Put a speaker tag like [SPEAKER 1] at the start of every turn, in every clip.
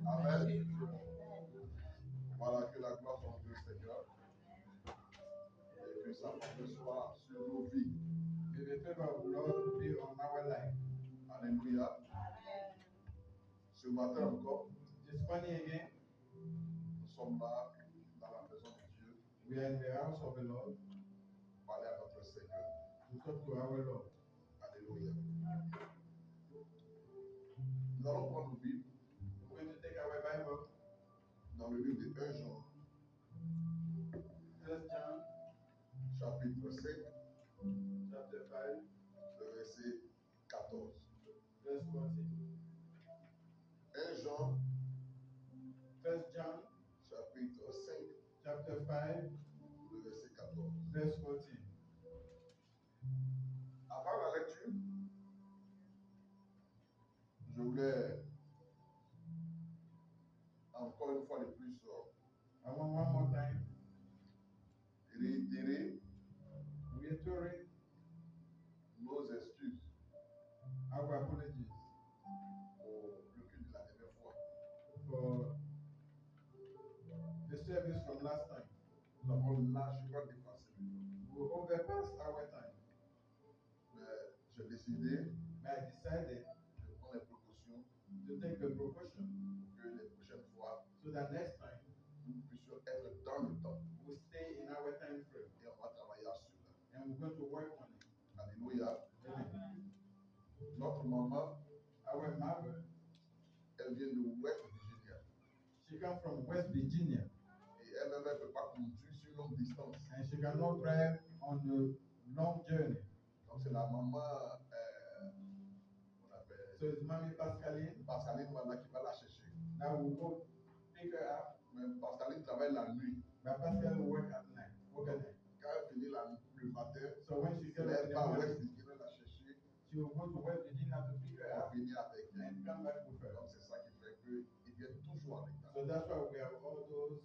[SPEAKER 1] Amen. Voilà, que la gloire soit au Seigneur. Et que sa parole soit sur nos vies.
[SPEAKER 2] May the favor of the Lord be on our life.
[SPEAKER 1] Alléluia. Ce matin encore,
[SPEAKER 2] This morning again,
[SPEAKER 1] nous sommes là dans la maison de Dieu
[SPEAKER 2] we are in the house of the Lord
[SPEAKER 1] pour parler à notre Seigneur.
[SPEAKER 2] to talk to our Lord.
[SPEAKER 1] Alléluia. Nous allons prendre nos Bibles
[SPEAKER 2] We're going to take our Bible,
[SPEAKER 1] dans le livre de 1 Jean,
[SPEAKER 2] 1 John
[SPEAKER 1] chapitre 5,
[SPEAKER 2] chapter 5,
[SPEAKER 1] le verset 14.
[SPEAKER 2] verse 14.
[SPEAKER 1] 1 Jean,
[SPEAKER 2] 1 John
[SPEAKER 1] chapitre 5,
[SPEAKER 2] chapter 5,
[SPEAKER 1] le verset 14.
[SPEAKER 2] verse 14.
[SPEAKER 1] Avant la lecture, je voulais encore une fois de plus
[SPEAKER 2] I want one more time
[SPEAKER 1] réitérer
[SPEAKER 2] reiterate
[SPEAKER 1] nos excuses
[SPEAKER 2] our apologies
[SPEAKER 1] pour le culte de la dernière fois.
[SPEAKER 2] for the service from last time.
[SPEAKER 1] Nous avons largement dépassé le temps.
[SPEAKER 2] We overpassed our time.
[SPEAKER 1] Mais j'ai décidé
[SPEAKER 2] But I decided
[SPEAKER 1] de prendre les précautions
[SPEAKER 2] to take the precaution
[SPEAKER 1] pour que les prochaines fois,
[SPEAKER 2] so that next time
[SPEAKER 1] nous puissions être dans le temps.
[SPEAKER 2] we stay in our time frame
[SPEAKER 1] Et on va travailler à cela.
[SPEAKER 2] and we're going to work on it.
[SPEAKER 1] Alléluia.
[SPEAKER 2] Amen.
[SPEAKER 1] Notre maman,
[SPEAKER 2] Our mother,
[SPEAKER 1] elle vient de West Virginia.
[SPEAKER 2] she comes from West Virginia
[SPEAKER 1] Et elle-même, elle ne peut pas conduire sur une longue distance.
[SPEAKER 2] and she cannot drive on a long journey.
[SPEAKER 1] Donc c'est la maman, on appelle
[SPEAKER 2] So it's Mommy Pascaline
[SPEAKER 1] Pascaline Mana qui va la chercher.
[SPEAKER 2] that will go pick her up.
[SPEAKER 1] Mais Pascaline travaille la nuit.
[SPEAKER 2] But Pascal will work at night. Work at night.
[SPEAKER 1] Quand elle finit le matin,
[SPEAKER 2] So when she
[SPEAKER 1] elle
[SPEAKER 2] gets up in
[SPEAKER 1] n'est
[SPEAKER 2] the
[SPEAKER 1] pas West
[SPEAKER 2] morning,
[SPEAKER 1] Virginia la chercher
[SPEAKER 2] she will go to West Virginia to pick her
[SPEAKER 1] pour
[SPEAKER 2] up
[SPEAKER 1] venir avec elle.
[SPEAKER 2] and come back with her.
[SPEAKER 1] Donc c'est ça qui fait qu'ils viennent toujours en retard.
[SPEAKER 2] So that's why we have all those,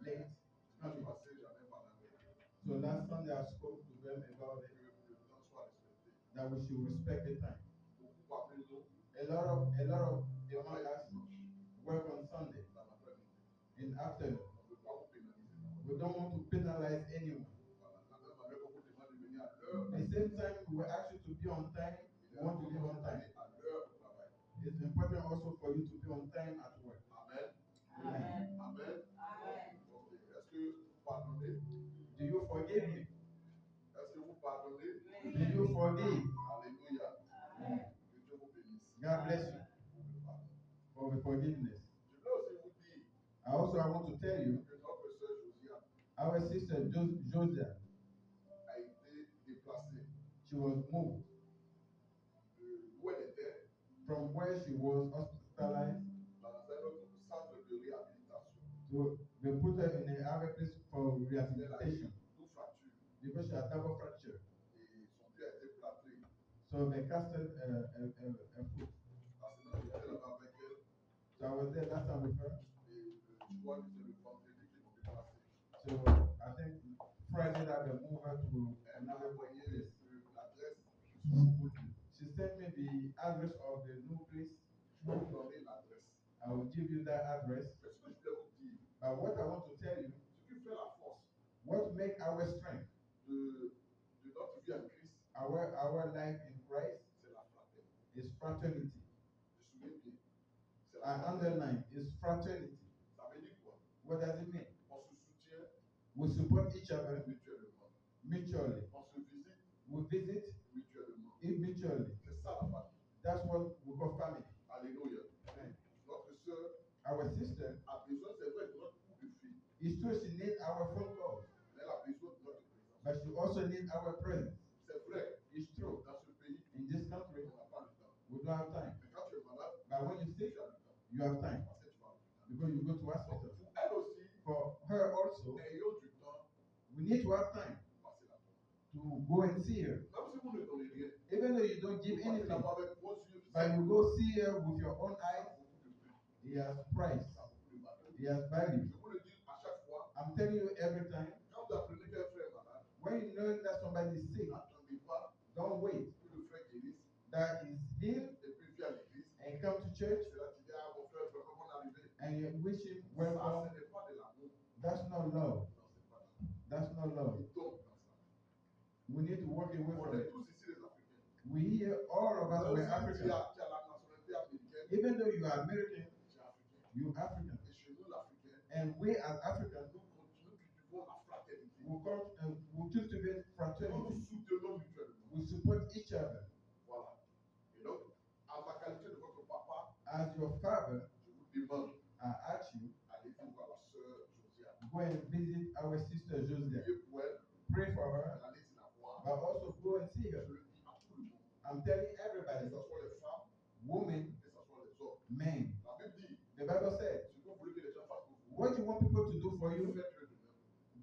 [SPEAKER 2] late
[SPEAKER 1] Je
[SPEAKER 2] coming.
[SPEAKER 1] passé, j'en ai parlé avec eux.
[SPEAKER 2] So last Sunday I spoke to them about it,
[SPEAKER 1] Que le temps soit respecté.
[SPEAKER 2] that we should respect the time.
[SPEAKER 1] Beaucoup appellent nous
[SPEAKER 2] A lot of among
[SPEAKER 1] travailler
[SPEAKER 2] us
[SPEAKER 1] dimanche
[SPEAKER 2] work on Sunday
[SPEAKER 1] dans l'après-midi.
[SPEAKER 2] in afternoon.
[SPEAKER 1] On ne veut pas vous pénaliser.
[SPEAKER 2] We don't want to penalize anyone.
[SPEAKER 1] Voilà. La même manière qu'on vous demande de venir à l'heure,
[SPEAKER 2] At the same time, we ask you to be on time. We want to live on time.
[SPEAKER 1] à l'heure au travail.
[SPEAKER 2] It's important also for you to be on time at work.
[SPEAKER 1] Amen.
[SPEAKER 2] Amen.
[SPEAKER 1] Amen. Ok. Est-ce que vous pardonnez?
[SPEAKER 2] Do you forgive me?
[SPEAKER 1] Est-ce que vous pardonnez?
[SPEAKER 2] Do you forgive?
[SPEAKER 1] Alléluia.
[SPEAKER 2] Amen.
[SPEAKER 1] Que Dieu vous bénisse.
[SPEAKER 2] God bless you
[SPEAKER 1] Pour le pardon.
[SPEAKER 2] for the forgiveness.
[SPEAKER 1] Je voulais aussi vous dire
[SPEAKER 2] I want to tell you,
[SPEAKER 1] que notre sœur Josiane
[SPEAKER 2] our sister Josia,
[SPEAKER 1] a été déplacée
[SPEAKER 2] she was moved
[SPEAKER 1] de où elle était
[SPEAKER 2] from where she was hospitalized
[SPEAKER 1] dans un autre centre de réhabilitation.
[SPEAKER 2] to they put her in another place for
[SPEAKER 1] Elle a eu
[SPEAKER 2] rehabilitation
[SPEAKER 1] deux fractures
[SPEAKER 2] because she had double fracture.
[SPEAKER 1] et son pied a été plâtré.
[SPEAKER 2] So they casted a foot.
[SPEAKER 1] La semaine j'étais là-bas avec elle
[SPEAKER 2] So I was there last time with her.
[SPEAKER 1] et je crois que c'est le vendredi qu'ils l'ont déplacée.
[SPEAKER 2] So I think Friday that they moved her to
[SPEAKER 1] Elle m'a
[SPEAKER 2] another
[SPEAKER 1] envoyé
[SPEAKER 2] place.
[SPEAKER 1] l'adresse de son nouveau lieu.
[SPEAKER 2] She sent me the address of the new place.
[SPEAKER 1] Je vais vous donner l'adresse.
[SPEAKER 2] I will give you that address.
[SPEAKER 1] Mais ce que je voulais vous dire,
[SPEAKER 2] But what I want to tell you,
[SPEAKER 1] ce qui fait la force
[SPEAKER 2] what makes our strength,
[SPEAKER 1] de notre vie en Christ,
[SPEAKER 2] our life in Christ,
[SPEAKER 1] c'est la fraternité.
[SPEAKER 2] is fraternity.
[SPEAKER 1] Je souviens bien. C'est
[SPEAKER 2] I
[SPEAKER 1] la fraternité.
[SPEAKER 2] underline is fraternity.
[SPEAKER 1] Ça veut dire quoi?
[SPEAKER 2] What does it mean?
[SPEAKER 1] On se soutient
[SPEAKER 2] We support each other
[SPEAKER 1] mutuellement.
[SPEAKER 2] mutually.
[SPEAKER 1] On se visite
[SPEAKER 2] We visit
[SPEAKER 1] mutuellement.
[SPEAKER 2] mutually.
[SPEAKER 1] C'est ça la famille.
[SPEAKER 2] That's what we call family.
[SPEAKER 1] Alléluia.
[SPEAKER 2] Amen.
[SPEAKER 1] Notre sœur
[SPEAKER 2] Our sister,
[SPEAKER 1] a besoin, c'est vrai, de notre coup de fil.
[SPEAKER 2] it's true she needs our phone calls,
[SPEAKER 1] Mais elle a besoin de notre présence.
[SPEAKER 2] but she also needs our presence.
[SPEAKER 1] C'est vrai.
[SPEAKER 2] It's true.
[SPEAKER 1] Dans ce pays,
[SPEAKER 2] In this country,
[SPEAKER 1] on n'a pas le temps.
[SPEAKER 2] we don't have time.
[SPEAKER 1] Mais quand tu es malade,
[SPEAKER 2] But when you
[SPEAKER 1] tu
[SPEAKER 2] sick,
[SPEAKER 1] as le temps.
[SPEAKER 2] you have time
[SPEAKER 1] Parce que tu vas à l'hôpital.
[SPEAKER 2] because you go to
[SPEAKER 1] Donc,
[SPEAKER 2] hospital.
[SPEAKER 1] pour elle aussi,
[SPEAKER 2] For her also,
[SPEAKER 1] ayons du temps
[SPEAKER 2] we need to have time
[SPEAKER 1] pour passer la porte.
[SPEAKER 2] to go and see her.
[SPEAKER 1] Même si vous ne donnez rien,
[SPEAKER 2] Even though you don't give
[SPEAKER 1] vous passez
[SPEAKER 2] anything,
[SPEAKER 1] là-bas avec vos yeux,
[SPEAKER 2] but you go see her with your own
[SPEAKER 1] ça a
[SPEAKER 2] eyes,
[SPEAKER 1] beaucoup de prix,
[SPEAKER 2] he has price,
[SPEAKER 1] ça a beaucoup de valeur.
[SPEAKER 2] he has value.
[SPEAKER 1] Je vous le dis à chaque fois,
[SPEAKER 2] I'm telling you every time,
[SPEAKER 1] quand vous apprenez qu'un frère est malade,
[SPEAKER 2] when you know that somebody is sick,
[SPEAKER 1] n'attendez pas
[SPEAKER 2] Don't wait.
[SPEAKER 1] que le frère guérisse
[SPEAKER 2] That is healed
[SPEAKER 1] et puis vient à l'église.
[SPEAKER 2] and come to church
[SPEAKER 1] C'est là que tu dis, ah mon frère, vraiment bon arrivé.
[SPEAKER 2] and you wish him
[SPEAKER 1] Ça,
[SPEAKER 2] welcome.
[SPEAKER 1] ce n'est pas de l'amour.
[SPEAKER 2] That's not love.
[SPEAKER 1] Non, c'est pas l'amour.
[SPEAKER 2] That's not love.
[SPEAKER 1] Il tombe dans ça.
[SPEAKER 2] We need to walk away
[SPEAKER 1] On
[SPEAKER 2] from
[SPEAKER 1] est
[SPEAKER 2] it.
[SPEAKER 1] tous ici les Africains.
[SPEAKER 2] We here, all of us were
[SPEAKER 1] Même si
[SPEAKER 2] African.
[SPEAKER 1] tu as la nationalité américaine,
[SPEAKER 2] Even though you are American,
[SPEAKER 1] tu es africain.
[SPEAKER 2] you African.
[SPEAKER 1] Et chez nous, l'Africain,
[SPEAKER 2] And we as Africans,
[SPEAKER 1] nous cultivons la fraternité.
[SPEAKER 2] we cultivate
[SPEAKER 1] Nous
[SPEAKER 2] fraternity.
[SPEAKER 1] nous soutenons mutuellement.
[SPEAKER 2] We support each other.
[SPEAKER 1] Voilà. Et donc, en ma qualité de votre papa,
[SPEAKER 2] As your father,
[SPEAKER 1] je vous demande,
[SPEAKER 2] I ask you,
[SPEAKER 1] allez voir la sœur Josiane.
[SPEAKER 2] go and visit our sister Josia.
[SPEAKER 1] Priez pour elle,
[SPEAKER 2] Pray for her,
[SPEAKER 1] allez s'y la voir.
[SPEAKER 2] but also go and see
[SPEAKER 1] Je
[SPEAKER 2] her.
[SPEAKER 1] le dis à tout le monde,
[SPEAKER 2] I'm telling
[SPEAKER 1] que
[SPEAKER 2] everybody,
[SPEAKER 1] ce soit les femmes,
[SPEAKER 2] women,
[SPEAKER 1] que ce soit les hommes.
[SPEAKER 2] men.
[SPEAKER 1] La Bible dit,
[SPEAKER 2] The Bible said,
[SPEAKER 1] ce que vous voulez que les gens fassent pour vous,
[SPEAKER 2] what you want people to do for you,
[SPEAKER 1] faites-le de même.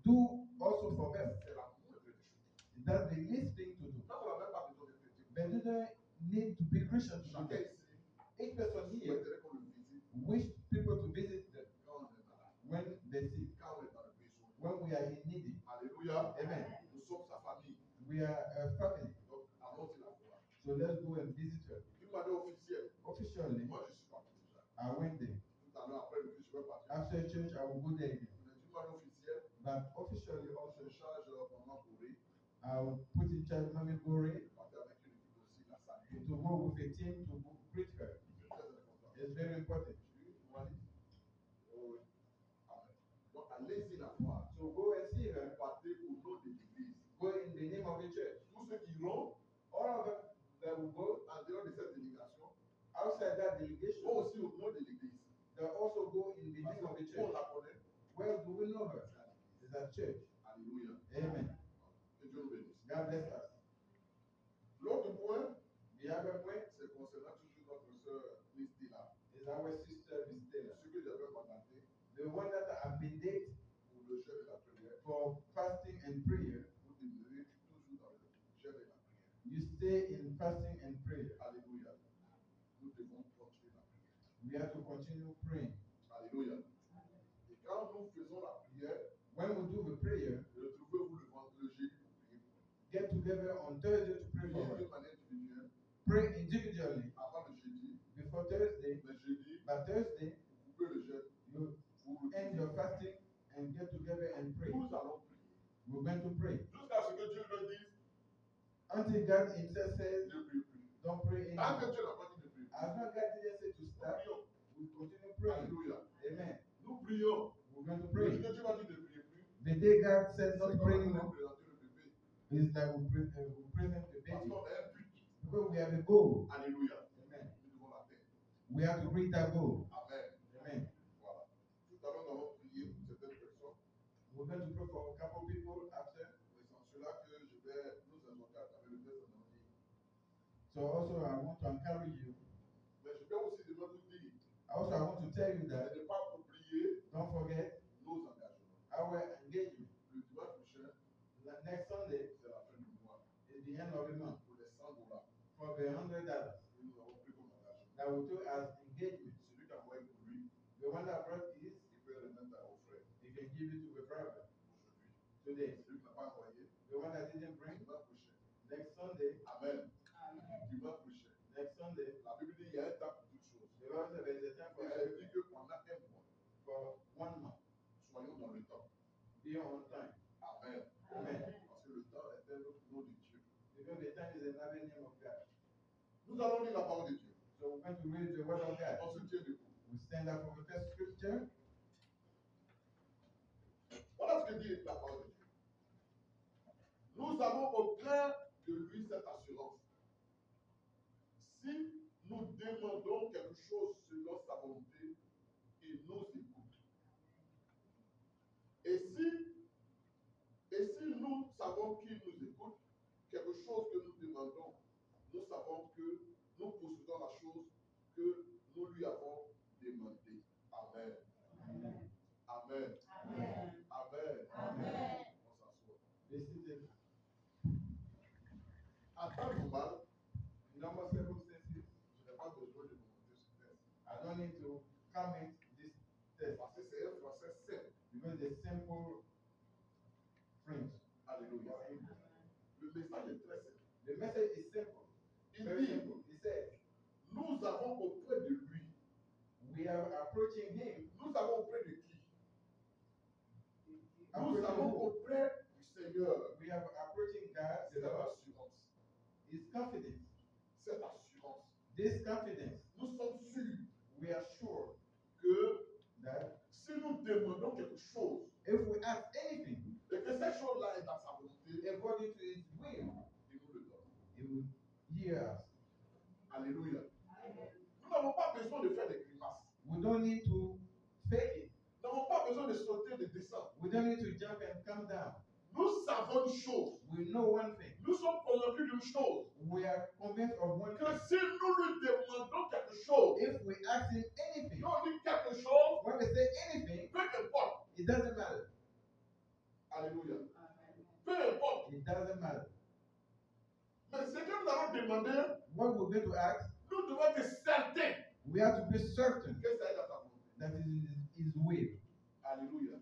[SPEAKER 2] do also for them.
[SPEAKER 1] C'est la moindre des choses.
[SPEAKER 2] That's the least thing to do.
[SPEAKER 1] Donc, on n'a même pas besoin d'être chrétien.
[SPEAKER 2] But you don't need to be Christian to do
[SPEAKER 1] Chacun
[SPEAKER 2] that.
[SPEAKER 1] ici
[SPEAKER 2] Each person here
[SPEAKER 1] souhaiterait qu'on le visite
[SPEAKER 2] wish people to visit them
[SPEAKER 1] quand on est malade,
[SPEAKER 2] when they sick,
[SPEAKER 1] quand on est dans le besoin.
[SPEAKER 2] when we are in need.
[SPEAKER 1] Alléluia.
[SPEAKER 2] Amen.
[SPEAKER 1] Nous sommes sa famille.
[SPEAKER 2] We are a family.
[SPEAKER 1] Donc, allons-y la voir.
[SPEAKER 2] So let's go and visit her.
[SPEAKER 1] D'une manière officielle,
[SPEAKER 2] Officially,
[SPEAKER 1] moi je suis parti déjà.
[SPEAKER 2] I went there.
[SPEAKER 1] Tout à l'heure, après le culte, je vais partir.
[SPEAKER 2] After church, I will go there again.
[SPEAKER 1] Mais d'une manière officielle,
[SPEAKER 2] But officially
[SPEAKER 1] je
[SPEAKER 2] also,
[SPEAKER 1] charge Maman Bourré
[SPEAKER 2] I will put in charge Mami Gore
[SPEAKER 1] de partir avec une équipe aussi la saluer.
[SPEAKER 2] to go with a team to go greet her.
[SPEAKER 1] C'est très important.
[SPEAKER 2] It's very important.
[SPEAKER 1] Tu vois, oh oui. Amen. Donc, allez-y la voir.
[SPEAKER 2] So go and see her.
[SPEAKER 1] Partez au nom de l'église.
[SPEAKER 2] Go in the name of the church.
[SPEAKER 1] Tous ceux qui iront
[SPEAKER 2] All of them that will go
[SPEAKER 1] en dehors de cette délégation
[SPEAKER 2] outside that delegation,
[SPEAKER 1] vont aussi au nom de l'église.
[SPEAKER 2] they'll also go in the
[SPEAKER 1] Parce
[SPEAKER 2] name of the
[SPEAKER 1] qu'on
[SPEAKER 2] church.
[SPEAKER 1] la connaît.
[SPEAKER 2] Where do we know her? Is that church.
[SPEAKER 1] Alléluia.
[SPEAKER 2] Amen.
[SPEAKER 1] Que Dieu nous bénisse.
[SPEAKER 2] God bless us.
[SPEAKER 1] L'autre point,
[SPEAKER 2] The other point
[SPEAKER 1] c'est concernant toujours notre sœur Listila.
[SPEAKER 2] is our sister Vistela.
[SPEAKER 1] Ce que j'avais mandaté
[SPEAKER 2] The one that I mandate
[SPEAKER 1] pour le jeûne et la prière,
[SPEAKER 2] for fasting and prayer.
[SPEAKER 1] vous demeurez toujours dans le jeûne et la prière.
[SPEAKER 2] You stay in fasting and prayer.
[SPEAKER 1] Alléluia. Nous devons continuer la prière.
[SPEAKER 2] We have to continue praying.
[SPEAKER 1] Alléluia. Et quand nous faisons la prière,
[SPEAKER 2] When we do the prayer,
[SPEAKER 1] retrouvez-vous le jeudi pour prier.
[SPEAKER 2] get together on Thursday to pray for
[SPEAKER 1] Priez
[SPEAKER 2] her.
[SPEAKER 1] de manière individuelle
[SPEAKER 2] Pray individually
[SPEAKER 1] avant le jeudi.
[SPEAKER 2] before Thursday.
[SPEAKER 1] Le jeudi,
[SPEAKER 2] But Thursday,
[SPEAKER 1] vous coupez le jeûne.
[SPEAKER 2] you
[SPEAKER 1] Vous
[SPEAKER 2] end your fasting and get together and pray.
[SPEAKER 1] Nous allons prier.
[SPEAKER 2] We're going to pray.
[SPEAKER 1] Jusqu'à ce que Dieu me dise,
[SPEAKER 2] Until God himself says,
[SPEAKER 1] ne prie plus.
[SPEAKER 2] don't pray
[SPEAKER 1] Tant que
[SPEAKER 2] anymore.
[SPEAKER 1] Dieu n'a pas dit de prier.
[SPEAKER 2] As long as God didn't say to
[SPEAKER 1] Nous
[SPEAKER 2] stop,
[SPEAKER 1] prions.
[SPEAKER 2] we continue praying.
[SPEAKER 1] Alléluia.
[SPEAKER 2] Amen.
[SPEAKER 1] Nous prions.
[SPEAKER 2] We're going to
[SPEAKER 1] Le
[SPEAKER 2] pray.
[SPEAKER 1] jour que Dieu m'a dit de prier plus,
[SPEAKER 2] The day God said
[SPEAKER 1] c'est
[SPEAKER 2] not to
[SPEAKER 1] comme
[SPEAKER 2] pray
[SPEAKER 1] on
[SPEAKER 2] anymore
[SPEAKER 1] a présenté le bébé.
[SPEAKER 2] is that we present the
[SPEAKER 1] Parce
[SPEAKER 2] baby.
[SPEAKER 1] qu'on a un but.
[SPEAKER 2] Because we have a goal.
[SPEAKER 1] Alléluia.
[SPEAKER 2] Amen.
[SPEAKER 1] Nous devons l'atteindre.
[SPEAKER 2] We have to reach that goal.
[SPEAKER 1] Amen.
[SPEAKER 2] Amen.
[SPEAKER 1] Voilà. Tout à l'heure, nous avons prié pour certaines personnes.
[SPEAKER 2] We're going to pray for a couple people after.
[SPEAKER 1] Mais c'est en cela que je vais nous exhorter à travers le texte d'Ananie.
[SPEAKER 2] So also I want to encourage you.
[SPEAKER 1] Mais je vais aussi demain vous dire
[SPEAKER 2] Also I want to tell you
[SPEAKER 1] de
[SPEAKER 2] that
[SPEAKER 1] ne pas oublier
[SPEAKER 2] don't forget
[SPEAKER 1] nos engagements.
[SPEAKER 2] our engagement.
[SPEAKER 1] Le dimanche prochain,
[SPEAKER 2] Next Sunday
[SPEAKER 1] c'est la fin du mois.
[SPEAKER 2] is the end of the month
[SPEAKER 1] Pour les $100
[SPEAKER 2] for the $100
[SPEAKER 1] que nous avons pris comme engagement.
[SPEAKER 2] that we took as engagement.
[SPEAKER 1] Celui qui a envoyé pour lui,
[SPEAKER 2] The one that brought this,
[SPEAKER 1] il peut le mettre au frère
[SPEAKER 2] you can give it to the brother
[SPEAKER 1] aujourd'hui.
[SPEAKER 2] today.
[SPEAKER 1] Celui qui n'a pas envoyé,
[SPEAKER 2] The one that didn't bring,
[SPEAKER 1] dimanche prochain.
[SPEAKER 2] next Sunday,
[SPEAKER 1] Amen. Dimanche prochain.
[SPEAKER 2] next Sunday,
[SPEAKER 1] La Bible dit qu'il y a un temps pour toutes choses.
[SPEAKER 2] the Bible says there is a time for
[SPEAKER 1] Et elle dit
[SPEAKER 2] everything,
[SPEAKER 1] que pendant un mois,
[SPEAKER 2] for 1 month.
[SPEAKER 1] soyons dans le temps.
[SPEAKER 2] Be on time.
[SPEAKER 1] Amen.
[SPEAKER 2] Amen.
[SPEAKER 1] Parce que le temps est un autre nom de Dieu.
[SPEAKER 2] Because the time is another name of God.
[SPEAKER 1] Nous allons lire la parole de Dieu.
[SPEAKER 2] So we're going to read the word of God.
[SPEAKER 1] On se tient debout.
[SPEAKER 2] We stand up for the first scripture.
[SPEAKER 1] Voilà ce que dit la parole de Dieu. Nous avons auprès de lui cette assurance. Si nous demandons quelque chose selon sa volonté, il nous écoute. Et si nous savons qu'il nous écoute, quelque chose que nous demandons, nous savons que nous possédons la chose que nous lui avons demandée. Amen.
[SPEAKER 2] Amen.
[SPEAKER 1] Amen.
[SPEAKER 3] Amen.
[SPEAKER 1] Amen.
[SPEAKER 3] Amen.
[SPEAKER 1] On s'assoit.
[SPEAKER 2] This is the
[SPEAKER 1] À temps normal,
[SPEAKER 2] normal circumstances.
[SPEAKER 1] je n'ai pas besoin de monter ce texte.
[SPEAKER 2] I don't need to comment this text
[SPEAKER 1] Parce que c'est un français simple.
[SPEAKER 2] because the simple French.
[SPEAKER 1] Alléluia. Le message est très simple.
[SPEAKER 2] The message is simple.
[SPEAKER 1] Il
[SPEAKER 2] Very
[SPEAKER 1] dit,
[SPEAKER 2] simple. He says,
[SPEAKER 1] nous avons auprès de lui.
[SPEAKER 2] we are approaching him.
[SPEAKER 1] Nous avons auprès de qui? Nous
[SPEAKER 2] Approaching
[SPEAKER 1] avons
[SPEAKER 2] who?
[SPEAKER 1] auprès du Seigneur
[SPEAKER 2] We are approaching God, the
[SPEAKER 1] cette
[SPEAKER 2] Lord.
[SPEAKER 1] assurance.
[SPEAKER 2] His confidence.
[SPEAKER 1] Cette assurance.
[SPEAKER 2] This confidence,
[SPEAKER 1] Nous sommes sûrs
[SPEAKER 2] we are sure
[SPEAKER 1] que
[SPEAKER 2] that
[SPEAKER 1] si nous demandons quelque chose
[SPEAKER 2] if we ask anything
[SPEAKER 1] et que cette chose-là est dans sa volonté,
[SPEAKER 2] according to his will,
[SPEAKER 1] il nous le donne.
[SPEAKER 2] he will hear us.
[SPEAKER 1] Alléluia. Nous n'avons pas besoin de faire des grimaces.
[SPEAKER 2] We don't need to fake it.
[SPEAKER 1] Nous n'avons pas besoin de sauter, de descendre.
[SPEAKER 2] We don't need to jump and come down.
[SPEAKER 1] Nous savons une chose.
[SPEAKER 2] We know one thing.
[SPEAKER 1] Nous sommes convaincus d'une chose.
[SPEAKER 2] We are convinced of one
[SPEAKER 1] Que
[SPEAKER 2] thing.
[SPEAKER 1] si nous lui demandons quelque chose,
[SPEAKER 2] If we ask him anything,
[SPEAKER 1] nous on dit quelque chose,
[SPEAKER 2] when we say anything,
[SPEAKER 1] peu importe.
[SPEAKER 2] it doesn't matter.
[SPEAKER 1] Alléluia. Peu importe.
[SPEAKER 2] It doesn't matter.
[SPEAKER 1] Mais ce que nous allons demander,
[SPEAKER 2] What we're going to ask,
[SPEAKER 1] nous devons être certains
[SPEAKER 2] we have to be certain
[SPEAKER 1] que ça est dans sa volonté.
[SPEAKER 2] that it is his will.
[SPEAKER 1] Alléluia.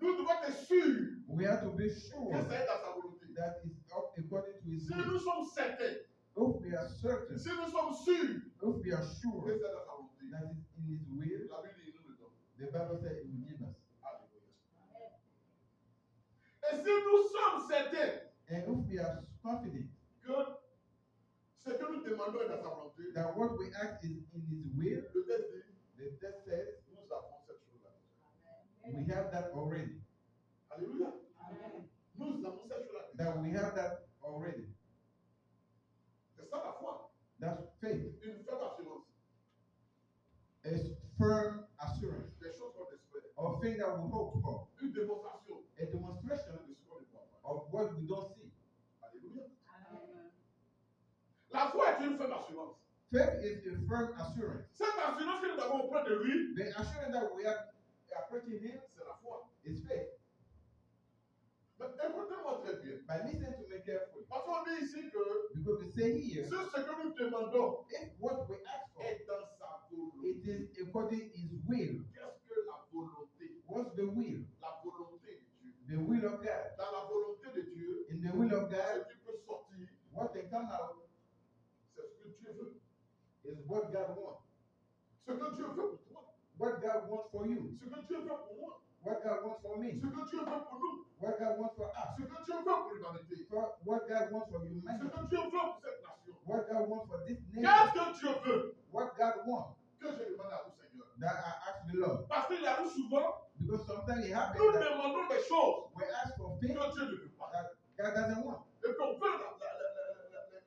[SPEAKER 1] Nous devons être sûrs
[SPEAKER 2] We have to be
[SPEAKER 1] que
[SPEAKER 2] sure
[SPEAKER 1] ça est dans sa volonté.
[SPEAKER 2] that it's up according to his
[SPEAKER 1] Si
[SPEAKER 2] will.
[SPEAKER 1] nous sommes certains,
[SPEAKER 2] If we are certain,
[SPEAKER 1] si nous sommes sûrs
[SPEAKER 2] if we are
[SPEAKER 1] que
[SPEAKER 2] sure
[SPEAKER 1] c'est dans sa volonté,
[SPEAKER 2] that it's in his will,
[SPEAKER 1] la Bible dit, il nous le donne.
[SPEAKER 2] the Bible says it will give us.
[SPEAKER 1] Alléluia. Et si nous sommes certains
[SPEAKER 2] And if we are confident
[SPEAKER 1] que ce que nous demandons est dans sa volonté,
[SPEAKER 2] that what we ask is in his will,
[SPEAKER 1] le texte dit,
[SPEAKER 2] the text says
[SPEAKER 1] nous avons cette chose-là.
[SPEAKER 2] we have that already.
[SPEAKER 1] Alléluia. Nous avons cette chose-là.
[SPEAKER 2] That we have that already.
[SPEAKER 1] C'est ça la foi.
[SPEAKER 2] That's faith.
[SPEAKER 1] Une ferme assurance.
[SPEAKER 2] A firm assurance
[SPEAKER 1] Des choses qu'on espère.
[SPEAKER 2] of things that we hope for.
[SPEAKER 1] Une démonstration
[SPEAKER 2] A demonstration
[SPEAKER 1] de ce qu'on ne voit pas.
[SPEAKER 2] of what we don't see.
[SPEAKER 1] Alléluia. La foi est une ferme assurance.
[SPEAKER 2] Faith is a firm assurance.
[SPEAKER 1] Cette assurance que nous avons auprès de lui,
[SPEAKER 2] The assurance that we are approaching him
[SPEAKER 1] c'est la foi.
[SPEAKER 2] is faith.
[SPEAKER 1] Mais écoutez-moi très bien.
[SPEAKER 2] But listen to me carefully.
[SPEAKER 1] Parce qu'on dit ici que
[SPEAKER 2] Because we say here,
[SPEAKER 1] si ce que nous demandons
[SPEAKER 2] if what we ask for,
[SPEAKER 1] est dans sa volonté.
[SPEAKER 2] it is according his will.
[SPEAKER 1] Qu'est-ce que la volonté?
[SPEAKER 2] What's the will?
[SPEAKER 1] La volonté de Dieu.
[SPEAKER 2] The will of God.
[SPEAKER 1] Dans la volonté de Dieu,
[SPEAKER 2] In the will of
[SPEAKER 1] ce
[SPEAKER 2] God,
[SPEAKER 1] qui peut sortir,
[SPEAKER 2] what can come out
[SPEAKER 1] c'est ce que Dieu veut.
[SPEAKER 2] is what God wants.
[SPEAKER 1] Ce que Dieu veut pour toi.
[SPEAKER 2] What God wants for you.
[SPEAKER 1] Ce que Dieu veut pour moi.
[SPEAKER 2] What God wants for me.
[SPEAKER 1] Ce que Dieu veut pour nous.
[SPEAKER 2] What God wants for us.
[SPEAKER 1] Ce que Dieu veut pour l'humanité.
[SPEAKER 2] For what God wants for
[SPEAKER 1] Ce
[SPEAKER 2] humanity.
[SPEAKER 1] que Dieu veut pour cette nation.
[SPEAKER 2] What God wants for this nation.
[SPEAKER 1] Qu'est-ce que Dieu veut
[SPEAKER 2] What God wants.
[SPEAKER 1] que je demande à vous, Seigneur?
[SPEAKER 2] That I ask the Lord.
[SPEAKER 1] Parce qu'il arrive souvent,
[SPEAKER 2] Because sometimes it happens
[SPEAKER 1] nous
[SPEAKER 2] that
[SPEAKER 1] demandons des choses
[SPEAKER 2] we ask for
[SPEAKER 1] que
[SPEAKER 2] things
[SPEAKER 1] Dieu ne veut pas.
[SPEAKER 2] that God doesn't want.
[SPEAKER 1] Et puis on veut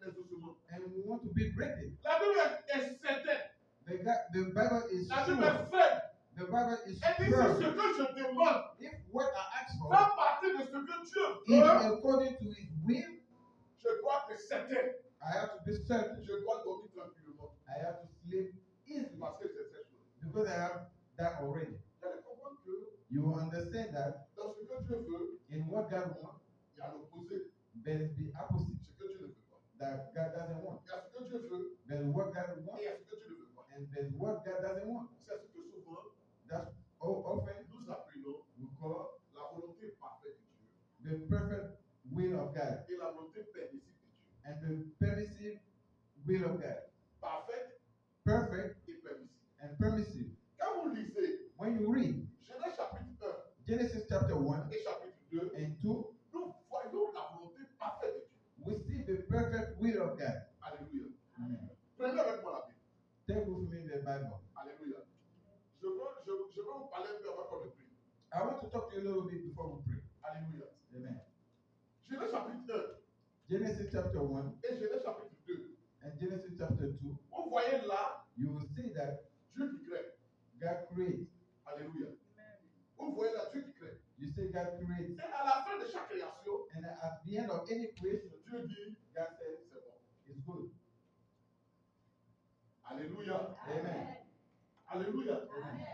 [SPEAKER 1] les ossements.
[SPEAKER 2] And we want to be granted.
[SPEAKER 1] La Bible est certaine.
[SPEAKER 2] The Bible is
[SPEAKER 1] La Bible
[SPEAKER 2] sure.
[SPEAKER 1] est faite.
[SPEAKER 2] The Bible is
[SPEAKER 1] Elle dit
[SPEAKER 2] firm.
[SPEAKER 1] si ce que je demande
[SPEAKER 2] If what I ask for
[SPEAKER 1] fait partie de ce que Dieu
[SPEAKER 2] is
[SPEAKER 1] veut,
[SPEAKER 2] according to his will,
[SPEAKER 1] je dois être certain.
[SPEAKER 2] I have to be certain.
[SPEAKER 1] Je dois dormir tranquillement.
[SPEAKER 2] I have to sleep easily
[SPEAKER 1] Parce que c'est cette chose.
[SPEAKER 2] because I have that already.
[SPEAKER 1] Vous allez comprendre que
[SPEAKER 2] You will understand that
[SPEAKER 1] dans ce que Dieu veut,
[SPEAKER 2] in what God wants,
[SPEAKER 1] il y a l'opposé.
[SPEAKER 2] there's the opposite
[SPEAKER 1] Ce que Dieu ne veut pas.
[SPEAKER 2] that God doesn't want.
[SPEAKER 1] Il y a ce que Dieu veut
[SPEAKER 2] There's what God
[SPEAKER 1] et
[SPEAKER 2] wants
[SPEAKER 1] il y a ce que Dieu ne veut pas.
[SPEAKER 2] and there's what God doesn't want.
[SPEAKER 1] C'est ce que souvent
[SPEAKER 2] That's often
[SPEAKER 1] nous appelons
[SPEAKER 2] we call
[SPEAKER 1] la volonté parfaite de Dieu
[SPEAKER 2] the perfect will of God
[SPEAKER 1] et la volonté permissive de Dieu.
[SPEAKER 2] and the permissive will of God.
[SPEAKER 1] Parfaite
[SPEAKER 2] Perfect
[SPEAKER 1] et permissive.
[SPEAKER 2] and permissive.
[SPEAKER 1] Quand vous lisez
[SPEAKER 2] When you read
[SPEAKER 1] Genèse chapitre 1
[SPEAKER 2] Genesis chapter 1
[SPEAKER 1] et chapitre 2,
[SPEAKER 2] and 2,
[SPEAKER 1] nous voyons la volonté parfaite de Dieu.
[SPEAKER 2] we see the perfect will of God.
[SPEAKER 1] Alléluia.
[SPEAKER 2] Amen.
[SPEAKER 1] Prenez avec moi la Bible.
[SPEAKER 2] Take with me the Bible.
[SPEAKER 1] Alléluia. Je veux vous parler un peu avant qu'on ne prie.
[SPEAKER 2] I want to talk to you a little bit before we pray.
[SPEAKER 1] Alléluia.
[SPEAKER 2] Amen.
[SPEAKER 1] Genèse chapitre
[SPEAKER 2] Genesis chapter 1
[SPEAKER 1] 1 et Genèse chapitre 2.
[SPEAKER 2] and Genesis chapter 2,
[SPEAKER 1] Vous voyez là
[SPEAKER 2] you will see that
[SPEAKER 1] Dieu qui crée.
[SPEAKER 2] God creates.
[SPEAKER 1] Alléluia. Vous voyez là Dieu qui crée.
[SPEAKER 2] You see God creates.
[SPEAKER 1] Et à la fin de chaque création,
[SPEAKER 2] And at the end of any creation,
[SPEAKER 1] Dieu dit,
[SPEAKER 2] God says,
[SPEAKER 1] c'est bon.
[SPEAKER 2] it's good.
[SPEAKER 1] Alléluia.
[SPEAKER 2] Amen.
[SPEAKER 1] Alléluia.
[SPEAKER 2] Amen.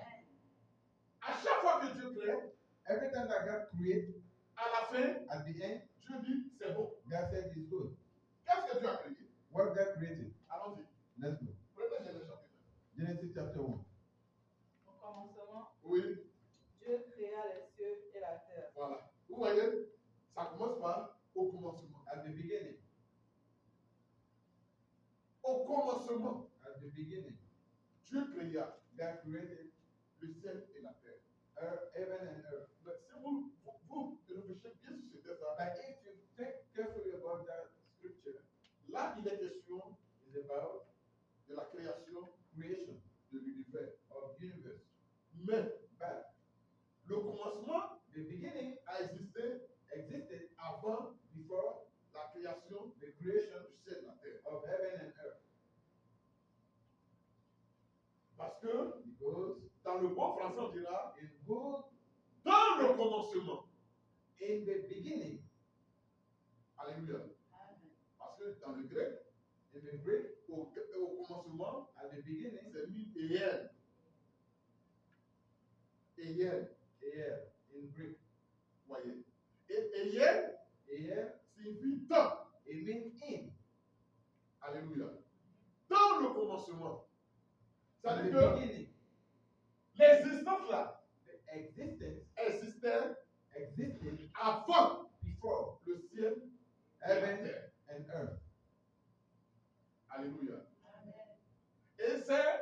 [SPEAKER 1] À chaque fois que Dieu crée,
[SPEAKER 2] Every time that God creates,
[SPEAKER 1] à la fin,
[SPEAKER 2] at the end,
[SPEAKER 1] Dieu dit, c'est bon.
[SPEAKER 2] God says it's good.
[SPEAKER 1] Qu'est-ce que Dieu a créé?
[SPEAKER 2] What God created.
[SPEAKER 1] Allons-y.
[SPEAKER 2] Let's go.
[SPEAKER 1] Prenez Genèse chapitre 1.
[SPEAKER 2] Genesis chapter 1.
[SPEAKER 3] Au commencement,
[SPEAKER 1] Oui,
[SPEAKER 3] Dieu créa les cieux et la terre.
[SPEAKER 1] voilà. Vous voyez, ça commence par au commencement.
[SPEAKER 2] At the beginning.
[SPEAKER 1] Au commencement,
[SPEAKER 2] At the beginning,
[SPEAKER 1] Dieu créa
[SPEAKER 2] God created
[SPEAKER 1] le ciel et la terre.
[SPEAKER 2] heaven and earth.
[SPEAKER 1] Mais si vous réfléchissez bien sur ce texte-là,
[SPEAKER 2] But if you think carefully about that scripture,
[SPEAKER 1] là, il est question
[SPEAKER 2] it's about
[SPEAKER 1] de la création
[SPEAKER 2] creation
[SPEAKER 1] de l'univers.
[SPEAKER 2] of universe.
[SPEAKER 1] Mais
[SPEAKER 2] But
[SPEAKER 1] le commencement
[SPEAKER 2] the beginning
[SPEAKER 1] a existé
[SPEAKER 2] existed
[SPEAKER 1] avant
[SPEAKER 2] before
[SPEAKER 1] la création
[SPEAKER 2] the creation
[SPEAKER 1] du ciel et de la terre.
[SPEAKER 2] of heaven and earth.
[SPEAKER 1] Parce que
[SPEAKER 2] Because
[SPEAKER 1] dans le bon français, on dira
[SPEAKER 2] in good,
[SPEAKER 1] dans le commencement.
[SPEAKER 2] in the beginning,
[SPEAKER 1] Alléluia.
[SPEAKER 3] Amen.
[SPEAKER 1] Parce que dans le grec,
[SPEAKER 2] in the Greek,
[SPEAKER 1] au commencement,
[SPEAKER 2] at the beginning,
[SPEAKER 1] c'est mis Eiel. Eiel,
[SPEAKER 2] here in Greek,
[SPEAKER 1] voyez. Et Eiel
[SPEAKER 2] here,
[SPEAKER 1] signifie dans.
[SPEAKER 2] it means in.
[SPEAKER 1] Alléluia. Dans le commencement. Ça
[SPEAKER 2] At
[SPEAKER 1] veut
[SPEAKER 2] the
[SPEAKER 1] dire que
[SPEAKER 2] beginning,
[SPEAKER 1] l'existence là
[SPEAKER 2] the existence
[SPEAKER 1] existait
[SPEAKER 2] existed
[SPEAKER 1] avant
[SPEAKER 2] before
[SPEAKER 1] le ciel et la
[SPEAKER 2] heaven
[SPEAKER 1] terre.
[SPEAKER 2] and earth.
[SPEAKER 1] Alléluia.
[SPEAKER 3] Amen.
[SPEAKER 1] Et c'est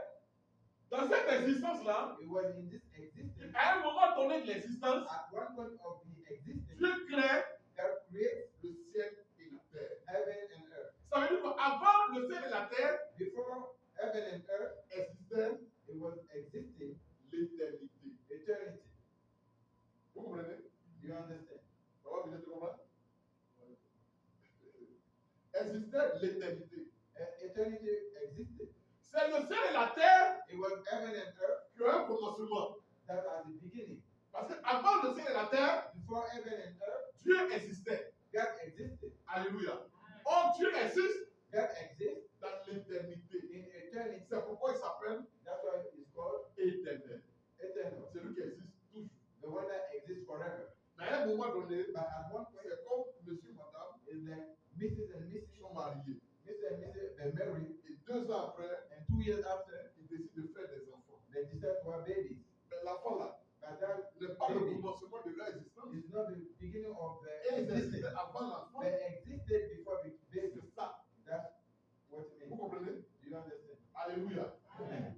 [SPEAKER 1] dans cette existence-là,
[SPEAKER 2] It was in this existence,
[SPEAKER 1] à un moment donné de l'existence,
[SPEAKER 2] at one point of the existence,
[SPEAKER 1] Dieu crée
[SPEAKER 2] God creates
[SPEAKER 1] le ciel et la terre.
[SPEAKER 2] heaven and earth.
[SPEAKER 1] Ça veut dire qu'avant le ciel et la terre
[SPEAKER 2] Before heaven and earth,
[SPEAKER 1] existait
[SPEAKER 2] it was existing
[SPEAKER 1] l'éternité.
[SPEAKER 2] eternity.
[SPEAKER 1] Vous comprenez?
[SPEAKER 2] Do you understand?
[SPEAKER 1] Ça va venir de comprendre? Existait l'éternité.
[SPEAKER 2] Eternity existed.
[SPEAKER 1] C'est le ciel et la terre
[SPEAKER 2] It was heaven and earth
[SPEAKER 1] qui ont un commencement.
[SPEAKER 2] that was the beginning.
[SPEAKER 1] Parce qu'avant le ciel et la terre,
[SPEAKER 2] Before heaven and earth,
[SPEAKER 1] Dieu existait.
[SPEAKER 2] God existed.
[SPEAKER 1] Alléluia. Oh, Dieu existe
[SPEAKER 2] God exists
[SPEAKER 1] dans l'éternité.
[SPEAKER 2] in eternity.
[SPEAKER 1] C'est pourquoi il s'appelle
[SPEAKER 2] That's why it's called
[SPEAKER 1] éternel.
[SPEAKER 2] eternal.
[SPEAKER 1] C'est lui qui existe toujours.
[SPEAKER 2] The one that exists forever.
[SPEAKER 1] Mais à un moment donné,
[SPEAKER 2] But at one point,
[SPEAKER 1] c'est comme monsieur et madame
[SPEAKER 2] it's like Mrs. and Mrs.
[SPEAKER 1] sont mariés.
[SPEAKER 2] Mr. and Mrs. were married,
[SPEAKER 1] Et 2 ans après,
[SPEAKER 2] and 2 years after,
[SPEAKER 1] ils décident de faire des enfants.
[SPEAKER 2] they decide to have babies.
[SPEAKER 1] Mais l'enfant là
[SPEAKER 2] But that
[SPEAKER 1] n'est pas le
[SPEAKER 2] baby
[SPEAKER 1] commencement de leur existence.
[SPEAKER 2] is not the beginning of the
[SPEAKER 1] Et ils
[SPEAKER 2] existence.
[SPEAKER 1] existaient avant l'enfant.
[SPEAKER 2] They existed before the baby.
[SPEAKER 1] C'est ça.
[SPEAKER 2] That's what it
[SPEAKER 1] Vous
[SPEAKER 2] means.
[SPEAKER 1] comprenez?
[SPEAKER 2] Do you understand?
[SPEAKER 1] Alléluia.
[SPEAKER 2] Amen.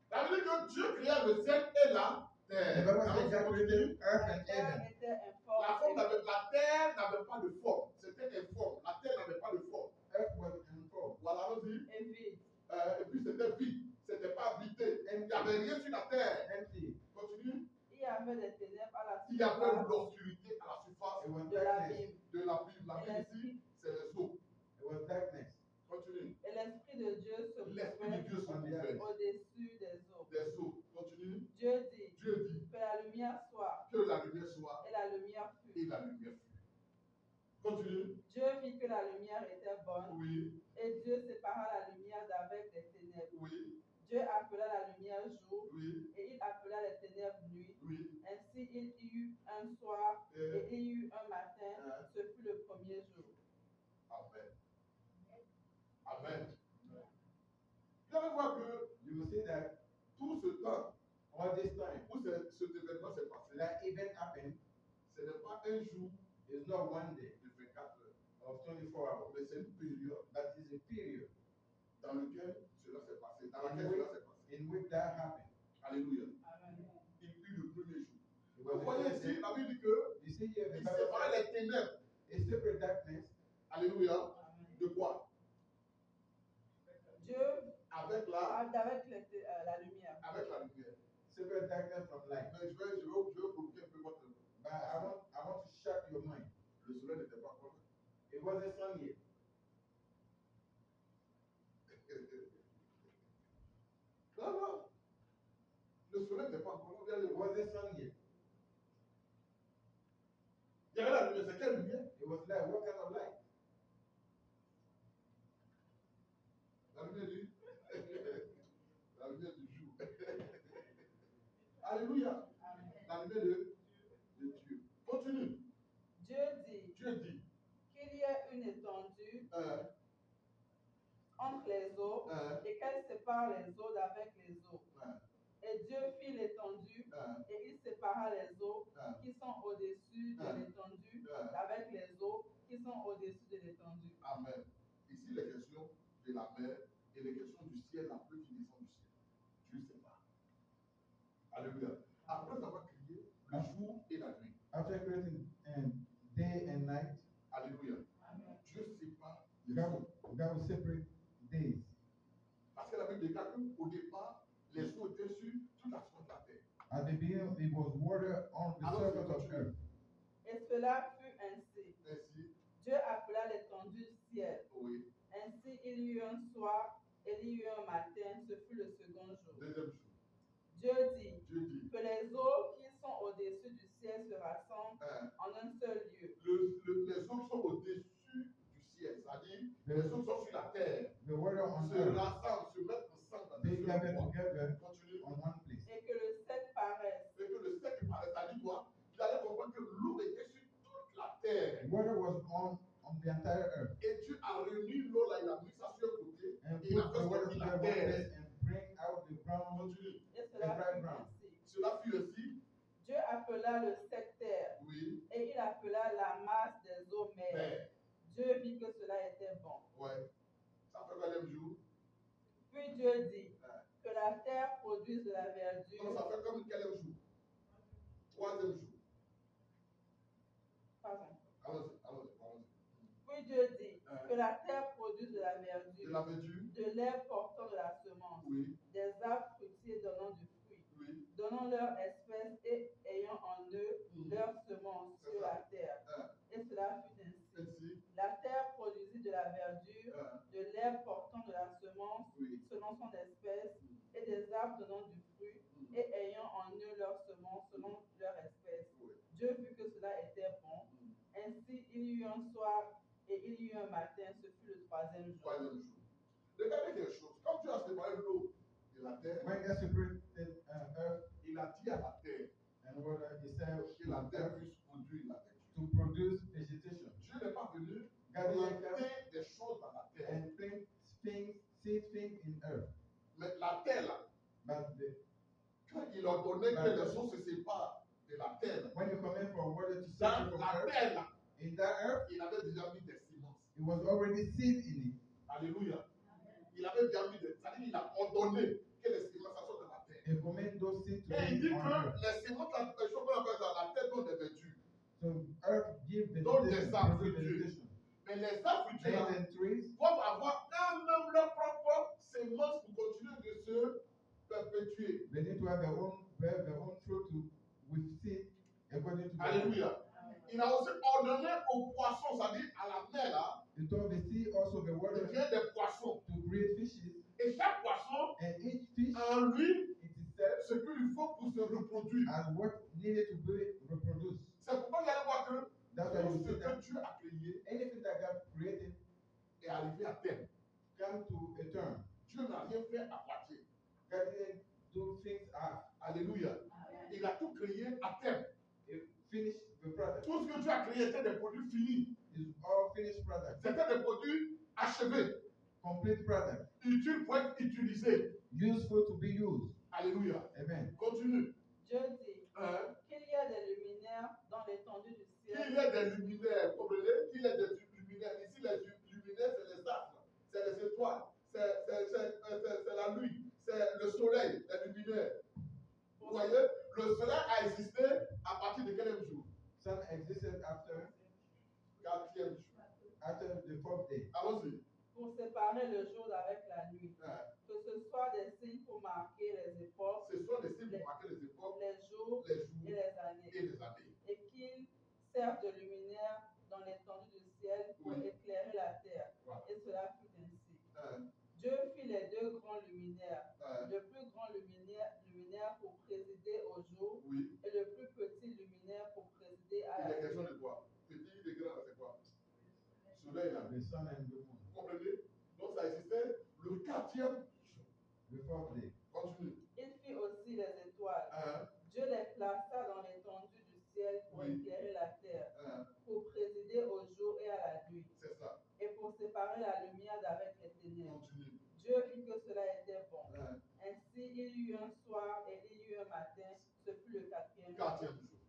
[SPEAKER 1] Ça veut dire que Dieu créa le ciel et la
[SPEAKER 2] The
[SPEAKER 1] terre.
[SPEAKER 2] Bible
[SPEAKER 1] Ça
[SPEAKER 2] says
[SPEAKER 1] veut
[SPEAKER 2] God
[SPEAKER 1] dire
[SPEAKER 2] created
[SPEAKER 1] que
[SPEAKER 2] earth
[SPEAKER 3] La
[SPEAKER 2] and
[SPEAKER 3] terre
[SPEAKER 2] heaven.
[SPEAKER 3] était informe.
[SPEAKER 1] la terre n'avait pas de forme. C'était informe. La terre n'avait pas de forme.
[SPEAKER 2] Earth was informed.
[SPEAKER 1] Voilà, allons-y.
[SPEAKER 3] Et vide.
[SPEAKER 1] Et puis c'était vide. C'était pas habité. Il n'y avait rien sur la terre.
[SPEAKER 2] Empty.
[SPEAKER 1] Continue.
[SPEAKER 3] Il y avait des ténèbres à la
[SPEAKER 1] Il y avait
[SPEAKER 3] surface
[SPEAKER 1] l'obscurité à la surface
[SPEAKER 2] It was
[SPEAKER 3] de
[SPEAKER 2] darkness.
[SPEAKER 3] l'abîme.
[SPEAKER 1] de la Bible. La Bible ici, c'est les eaux.
[SPEAKER 2] It was darkness.
[SPEAKER 1] Continue.
[SPEAKER 3] Et l'Esprit de Dieu se
[SPEAKER 1] L'Esprit de
[SPEAKER 3] mouvait
[SPEAKER 1] Dieu se mouvait
[SPEAKER 3] au-dessus des eaux.
[SPEAKER 1] des eaux. Continue.
[SPEAKER 3] Dieu dit
[SPEAKER 1] Dieu dit
[SPEAKER 3] que la lumière soit,
[SPEAKER 1] que la lumière soit
[SPEAKER 3] et la lumière
[SPEAKER 1] et
[SPEAKER 3] fut.
[SPEAKER 1] la lumière fut. Continue.
[SPEAKER 3] Dieu vit que la lumière était bonne,
[SPEAKER 1] Oui,
[SPEAKER 3] et Dieu sépara la lumière d'avec les ténèbres.
[SPEAKER 1] oui,
[SPEAKER 3] Dieu appela la lumière jour,
[SPEAKER 1] oui,
[SPEAKER 3] et il appela les ténèbres nuit.
[SPEAKER 1] oui.
[SPEAKER 3] Ainsi il y eut un soir, et
[SPEAKER 1] Euh,
[SPEAKER 3] il y eut un matin, ce fut le premier jour.
[SPEAKER 1] Amen. Amen. Vous allez voir que
[SPEAKER 2] You will see that
[SPEAKER 1] tout ce temps
[SPEAKER 2] all this time,
[SPEAKER 1] où cet événement s'est passé,
[SPEAKER 2] that event happened
[SPEAKER 1] ce n'est pas un jour
[SPEAKER 2] is not one day
[SPEAKER 1] de 24 heures,
[SPEAKER 2] of 24 hours,
[SPEAKER 1] mais c'est une période
[SPEAKER 2] but is a period
[SPEAKER 1] dans laquelle cela s'est passé, dans
[SPEAKER 2] in
[SPEAKER 1] laquelle
[SPEAKER 2] which,
[SPEAKER 1] cela s'est passé.
[SPEAKER 2] in which that happened.
[SPEAKER 1] Alléluia.
[SPEAKER 3] Amen.
[SPEAKER 1] Il eut le premier jour.
[SPEAKER 2] It
[SPEAKER 1] Vous
[SPEAKER 2] was the
[SPEAKER 1] voyez
[SPEAKER 2] first
[SPEAKER 1] ici,
[SPEAKER 2] day.
[SPEAKER 1] la Bible dit que
[SPEAKER 2] You see here, the
[SPEAKER 1] il
[SPEAKER 2] Bible
[SPEAKER 1] séparait
[SPEAKER 2] says,
[SPEAKER 1] les ténèbres.
[SPEAKER 2] a separate darkness
[SPEAKER 1] Alléluia.
[SPEAKER 3] Amen.
[SPEAKER 1] De quoi?
[SPEAKER 3] Dieu,
[SPEAKER 1] Avec la
[SPEAKER 3] avec la lumière.
[SPEAKER 1] lumière.
[SPEAKER 2] separate darkness from light.
[SPEAKER 1] Mais je vais provoquer un peu votre.
[SPEAKER 2] But I want to shock your mind.
[SPEAKER 1] Le soleil n'était pas encore là.
[SPEAKER 2] It wasn't sun yet.
[SPEAKER 1] Non, non. Le soleil n'était pas encore là. Regardez,
[SPEAKER 2] It wasn't sun yet.
[SPEAKER 1] il y avait la lumière. C'est quelle lumière?
[SPEAKER 2] It was light. What kind of light?
[SPEAKER 1] La lumière du. La lumière du jour. Alléluia.
[SPEAKER 3] Amen.
[SPEAKER 1] La lumière de Dieu. Continue.
[SPEAKER 3] Dieu dit
[SPEAKER 1] Dieu dit.
[SPEAKER 3] qu'il y ait une étendue
[SPEAKER 1] euh,
[SPEAKER 3] entre les eaux
[SPEAKER 1] euh,
[SPEAKER 3] et qu'elle sépare les eaux d'avec les eaux.
[SPEAKER 1] euh,
[SPEAKER 3] Et Dieu fit l'étendue
[SPEAKER 1] euh,
[SPEAKER 3] et il sépara
[SPEAKER 2] At the beginning, it was water on the
[SPEAKER 1] Alors,
[SPEAKER 2] surface of earth.
[SPEAKER 3] Et cela fut ainsi.
[SPEAKER 1] Ainsi,
[SPEAKER 3] Dieu appela l'étendue du ciel.
[SPEAKER 1] oui.
[SPEAKER 3] Ainsi, il y eut un soir et il y eut un matin, ce fut le second jour.
[SPEAKER 1] Deuxième jour.
[SPEAKER 3] Dieu dit
[SPEAKER 1] Dieu dit,
[SPEAKER 3] que les eaux qui sont au-dessus du ciel se rassemblent
[SPEAKER 1] hein,
[SPEAKER 3] en un seul lieu.
[SPEAKER 1] les eaux qui sont au-dessus du ciel, c'est-à-dire les eaux qui sont sur la terre,
[SPEAKER 2] The water on
[SPEAKER 1] se
[SPEAKER 2] earth,
[SPEAKER 1] rassemblent, se mettent ensemble dans
[SPEAKER 2] they
[SPEAKER 1] un
[SPEAKER 2] gathered
[SPEAKER 1] seul endroit.
[SPEAKER 2] together
[SPEAKER 1] Continue.
[SPEAKER 2] on one place.
[SPEAKER 3] Et que le sec paraisse.
[SPEAKER 1] Et que le sec paraît, c'est-à-dire quoi? Il allait comprendre que l'eau était sur toute la terre.
[SPEAKER 2] Water was on the entire earth.
[SPEAKER 1] Et Dieu a réuni l'eau là, il a mis ça sur un côté,
[SPEAKER 2] And
[SPEAKER 1] et
[SPEAKER 2] put
[SPEAKER 1] il a
[SPEAKER 2] the
[SPEAKER 1] fait
[SPEAKER 2] water
[SPEAKER 1] sortir
[SPEAKER 2] together
[SPEAKER 1] la
[SPEAKER 2] one
[SPEAKER 1] terre.
[SPEAKER 2] place and bring out the ground.
[SPEAKER 1] Continue.
[SPEAKER 3] Et cela
[SPEAKER 2] dry
[SPEAKER 3] fut
[SPEAKER 2] ground.
[SPEAKER 3] ainsi.
[SPEAKER 1] Cela fut ainsi,
[SPEAKER 3] Dieu appela le sec terre
[SPEAKER 1] oui,
[SPEAKER 3] et il appela la masse des eaux mer.
[SPEAKER 1] mais,
[SPEAKER 3] Dieu vit que cela était bon.
[SPEAKER 1] ouais, ça fait combien de jours?
[SPEAKER 3] Puis Dieu dit que la terre produise de la verdure.
[SPEAKER 1] Non, ça fait comme quel jour? Troisième jour.
[SPEAKER 3] Pardon.
[SPEAKER 1] Allons-y.
[SPEAKER 3] Puis Dieu dit que la terre produise de la
[SPEAKER 1] De
[SPEAKER 3] verdure,
[SPEAKER 1] la verdure?
[SPEAKER 3] de l'herbe portant de la semence,
[SPEAKER 1] Oui,
[SPEAKER 3] des arbres fruitiers donnant du fruit,
[SPEAKER 1] oui.
[SPEAKER 3] donnant leur espèce et ayant en eux leur semence sur la terre. Et cela fut ainsi.
[SPEAKER 1] Ainsi,
[SPEAKER 3] La terre produisit de la verdure, de l'herbe portant de la semence
[SPEAKER 1] oui.
[SPEAKER 3] selon son espèce, et des arbres donnant du fruit, et ayant en eux leur semence selon leur espèce.
[SPEAKER 1] Oui.
[SPEAKER 3] Dieu vit que cela était bon. Ainsi, il y eut un soir et il y eut un matin, ce fut le troisième jour.
[SPEAKER 1] Troisième jour. Regardez quelque chose. Quand Dieu a séparé l'eau de la terre,
[SPEAKER 2] When God separated earth
[SPEAKER 1] il a dit à la terre
[SPEAKER 2] and water, he said
[SPEAKER 1] que la terre puisse produire la verdure.
[SPEAKER 2] to produce vegetation.
[SPEAKER 1] Dieu n'est pas venu
[SPEAKER 2] God didn't
[SPEAKER 1] planter
[SPEAKER 2] come
[SPEAKER 1] des choses dans la terre.
[SPEAKER 2] and seed things in earth.
[SPEAKER 1] Mais la terre, là,
[SPEAKER 2] But
[SPEAKER 1] quand il a donné que les eaux se séparent de la terre, là,
[SPEAKER 2] when you command for water to
[SPEAKER 1] dans
[SPEAKER 2] separate from
[SPEAKER 1] la
[SPEAKER 2] earth,
[SPEAKER 1] terre, là,
[SPEAKER 2] in that earth,
[SPEAKER 1] il avait déjà mis des semences.
[SPEAKER 2] it was already seed in it.
[SPEAKER 1] Alléluia. Il avait déjà mis des. C'est-à-dire, il a ordonné que les semences soient dans la terre.
[SPEAKER 2] And command those seeds to
[SPEAKER 1] Et il
[SPEAKER 2] be
[SPEAKER 1] dit
[SPEAKER 2] on
[SPEAKER 1] que
[SPEAKER 2] earth.
[SPEAKER 1] les semences, la chose qu'on appelle dans la terre, donnent des verdures.
[SPEAKER 2] So earth give
[SPEAKER 1] Donc, des
[SPEAKER 2] vegetation,
[SPEAKER 1] arbres
[SPEAKER 2] produce
[SPEAKER 1] fruitieux.
[SPEAKER 2] vegetation.
[SPEAKER 1] Mais les arbres fruitieux, là,
[SPEAKER 2] Trees and trees
[SPEAKER 1] doivent avoir eux-mêmes leur propre sémence pour continuer de se perpétuer.
[SPEAKER 2] they need to have their own fruit to with seed according to their
[SPEAKER 1] Alléluia. Il a aussi ordonné aux poissons, c'est-à-dire à la mer, là,
[SPEAKER 2] He told the sea also the
[SPEAKER 1] de
[SPEAKER 2] water
[SPEAKER 1] créer des poissons.
[SPEAKER 2] to create fishes,
[SPEAKER 1] Et chaque poisson
[SPEAKER 2] and each fish
[SPEAKER 1] en lui
[SPEAKER 2] it is
[SPEAKER 1] ce qu'il faut pour se reproduire.
[SPEAKER 2] as what needed to be reproduced.
[SPEAKER 1] C'est pourquoi vous allez voir que
[SPEAKER 2] That's why
[SPEAKER 1] tout
[SPEAKER 2] you
[SPEAKER 1] ce
[SPEAKER 2] see that
[SPEAKER 1] que Dieu a créé
[SPEAKER 2] anything that God created
[SPEAKER 1] est arrivé à terme.
[SPEAKER 2] come to a term.
[SPEAKER 1] Dieu n'a rien fait à moitié.
[SPEAKER 2] God didn't do things half.
[SPEAKER 1] Alléluia. Il a tout créé à terme.
[SPEAKER 2] He finished the product.
[SPEAKER 1] Tout ce que Dieu a créé était des produits finis.
[SPEAKER 2] It's all finished product.
[SPEAKER 1] C'était des produits achevés.
[SPEAKER 2] Complete product.
[SPEAKER 1] Utiles pour être utilisés.
[SPEAKER 2] Useful to be used.
[SPEAKER 1] Alléluia.
[SPEAKER 2] Amen.
[SPEAKER 1] Continue.
[SPEAKER 3] Dieu dit
[SPEAKER 1] Hein?
[SPEAKER 3] qu'il y a des luminaires dans l'étendue du
[SPEAKER 1] Qu'il
[SPEAKER 3] ciel.
[SPEAKER 1] y ait des luminaires, vous comprenez? Qu'il y ait des luminaires. Ici, les luminaires, c'est les astres, c'est les étoiles, c'est la nuit, c'est le soleil, les luminaires. Vous voyez? Le soleil a existé à partir de quel jour?
[SPEAKER 2] Sun existed after
[SPEAKER 1] Quatrième jour.
[SPEAKER 2] the fourth day.
[SPEAKER 1] Allons-y.
[SPEAKER 3] Pour séparer le jour d'avec la nuit.
[SPEAKER 1] Hein?
[SPEAKER 3] Que ce soit des signes pour marquer les époques,
[SPEAKER 1] Ce sont des signes pour marquer les époques,
[SPEAKER 3] les jours
[SPEAKER 1] les
[SPEAKER 3] et
[SPEAKER 1] jours
[SPEAKER 3] les années.
[SPEAKER 1] et les années.
[SPEAKER 3] Et qu'ils servent de luminaire dans l'étendue du ciel pour
[SPEAKER 1] Oui.
[SPEAKER 3] éclairer la terre.
[SPEAKER 1] Voilà.
[SPEAKER 3] Et cela fut ainsi.
[SPEAKER 1] Hein?
[SPEAKER 3] Dieu fit les deux grands luminaires.
[SPEAKER 1] Hein?
[SPEAKER 3] Le plus grand luminaire pour présider au jour
[SPEAKER 1] Oui.
[SPEAKER 3] et le plus petit luminaire pour présider à
[SPEAKER 1] Il
[SPEAKER 3] la
[SPEAKER 1] est question
[SPEAKER 3] nuit.
[SPEAKER 1] de quoi? Petit, de grand, c'est quoi? Soleil là.
[SPEAKER 2] The sun and the moon.
[SPEAKER 1] Vous comprenez? Donc ça existait le quatrième jour.
[SPEAKER 2] The fourth day.
[SPEAKER 1] Continue.
[SPEAKER 3] Il fit aussi les étoiles.
[SPEAKER 1] Hein?
[SPEAKER 3] Dieu les plaça dans l'étendue du ciel pour
[SPEAKER 1] Oui.
[SPEAKER 3] éclairer la terre,
[SPEAKER 1] Hein?
[SPEAKER 3] pour présider au jour et à la nuit,
[SPEAKER 1] C'est ça.
[SPEAKER 3] et pour séparer la lumière d'avec les ténèbres.
[SPEAKER 1] Continue.
[SPEAKER 3] Dieu vit que cela était bon.
[SPEAKER 1] Hein?
[SPEAKER 3] Ainsi, il y eut un soir et il y eut un matin, ce fut le quatrième jour.
[SPEAKER 1] Quatrième jour.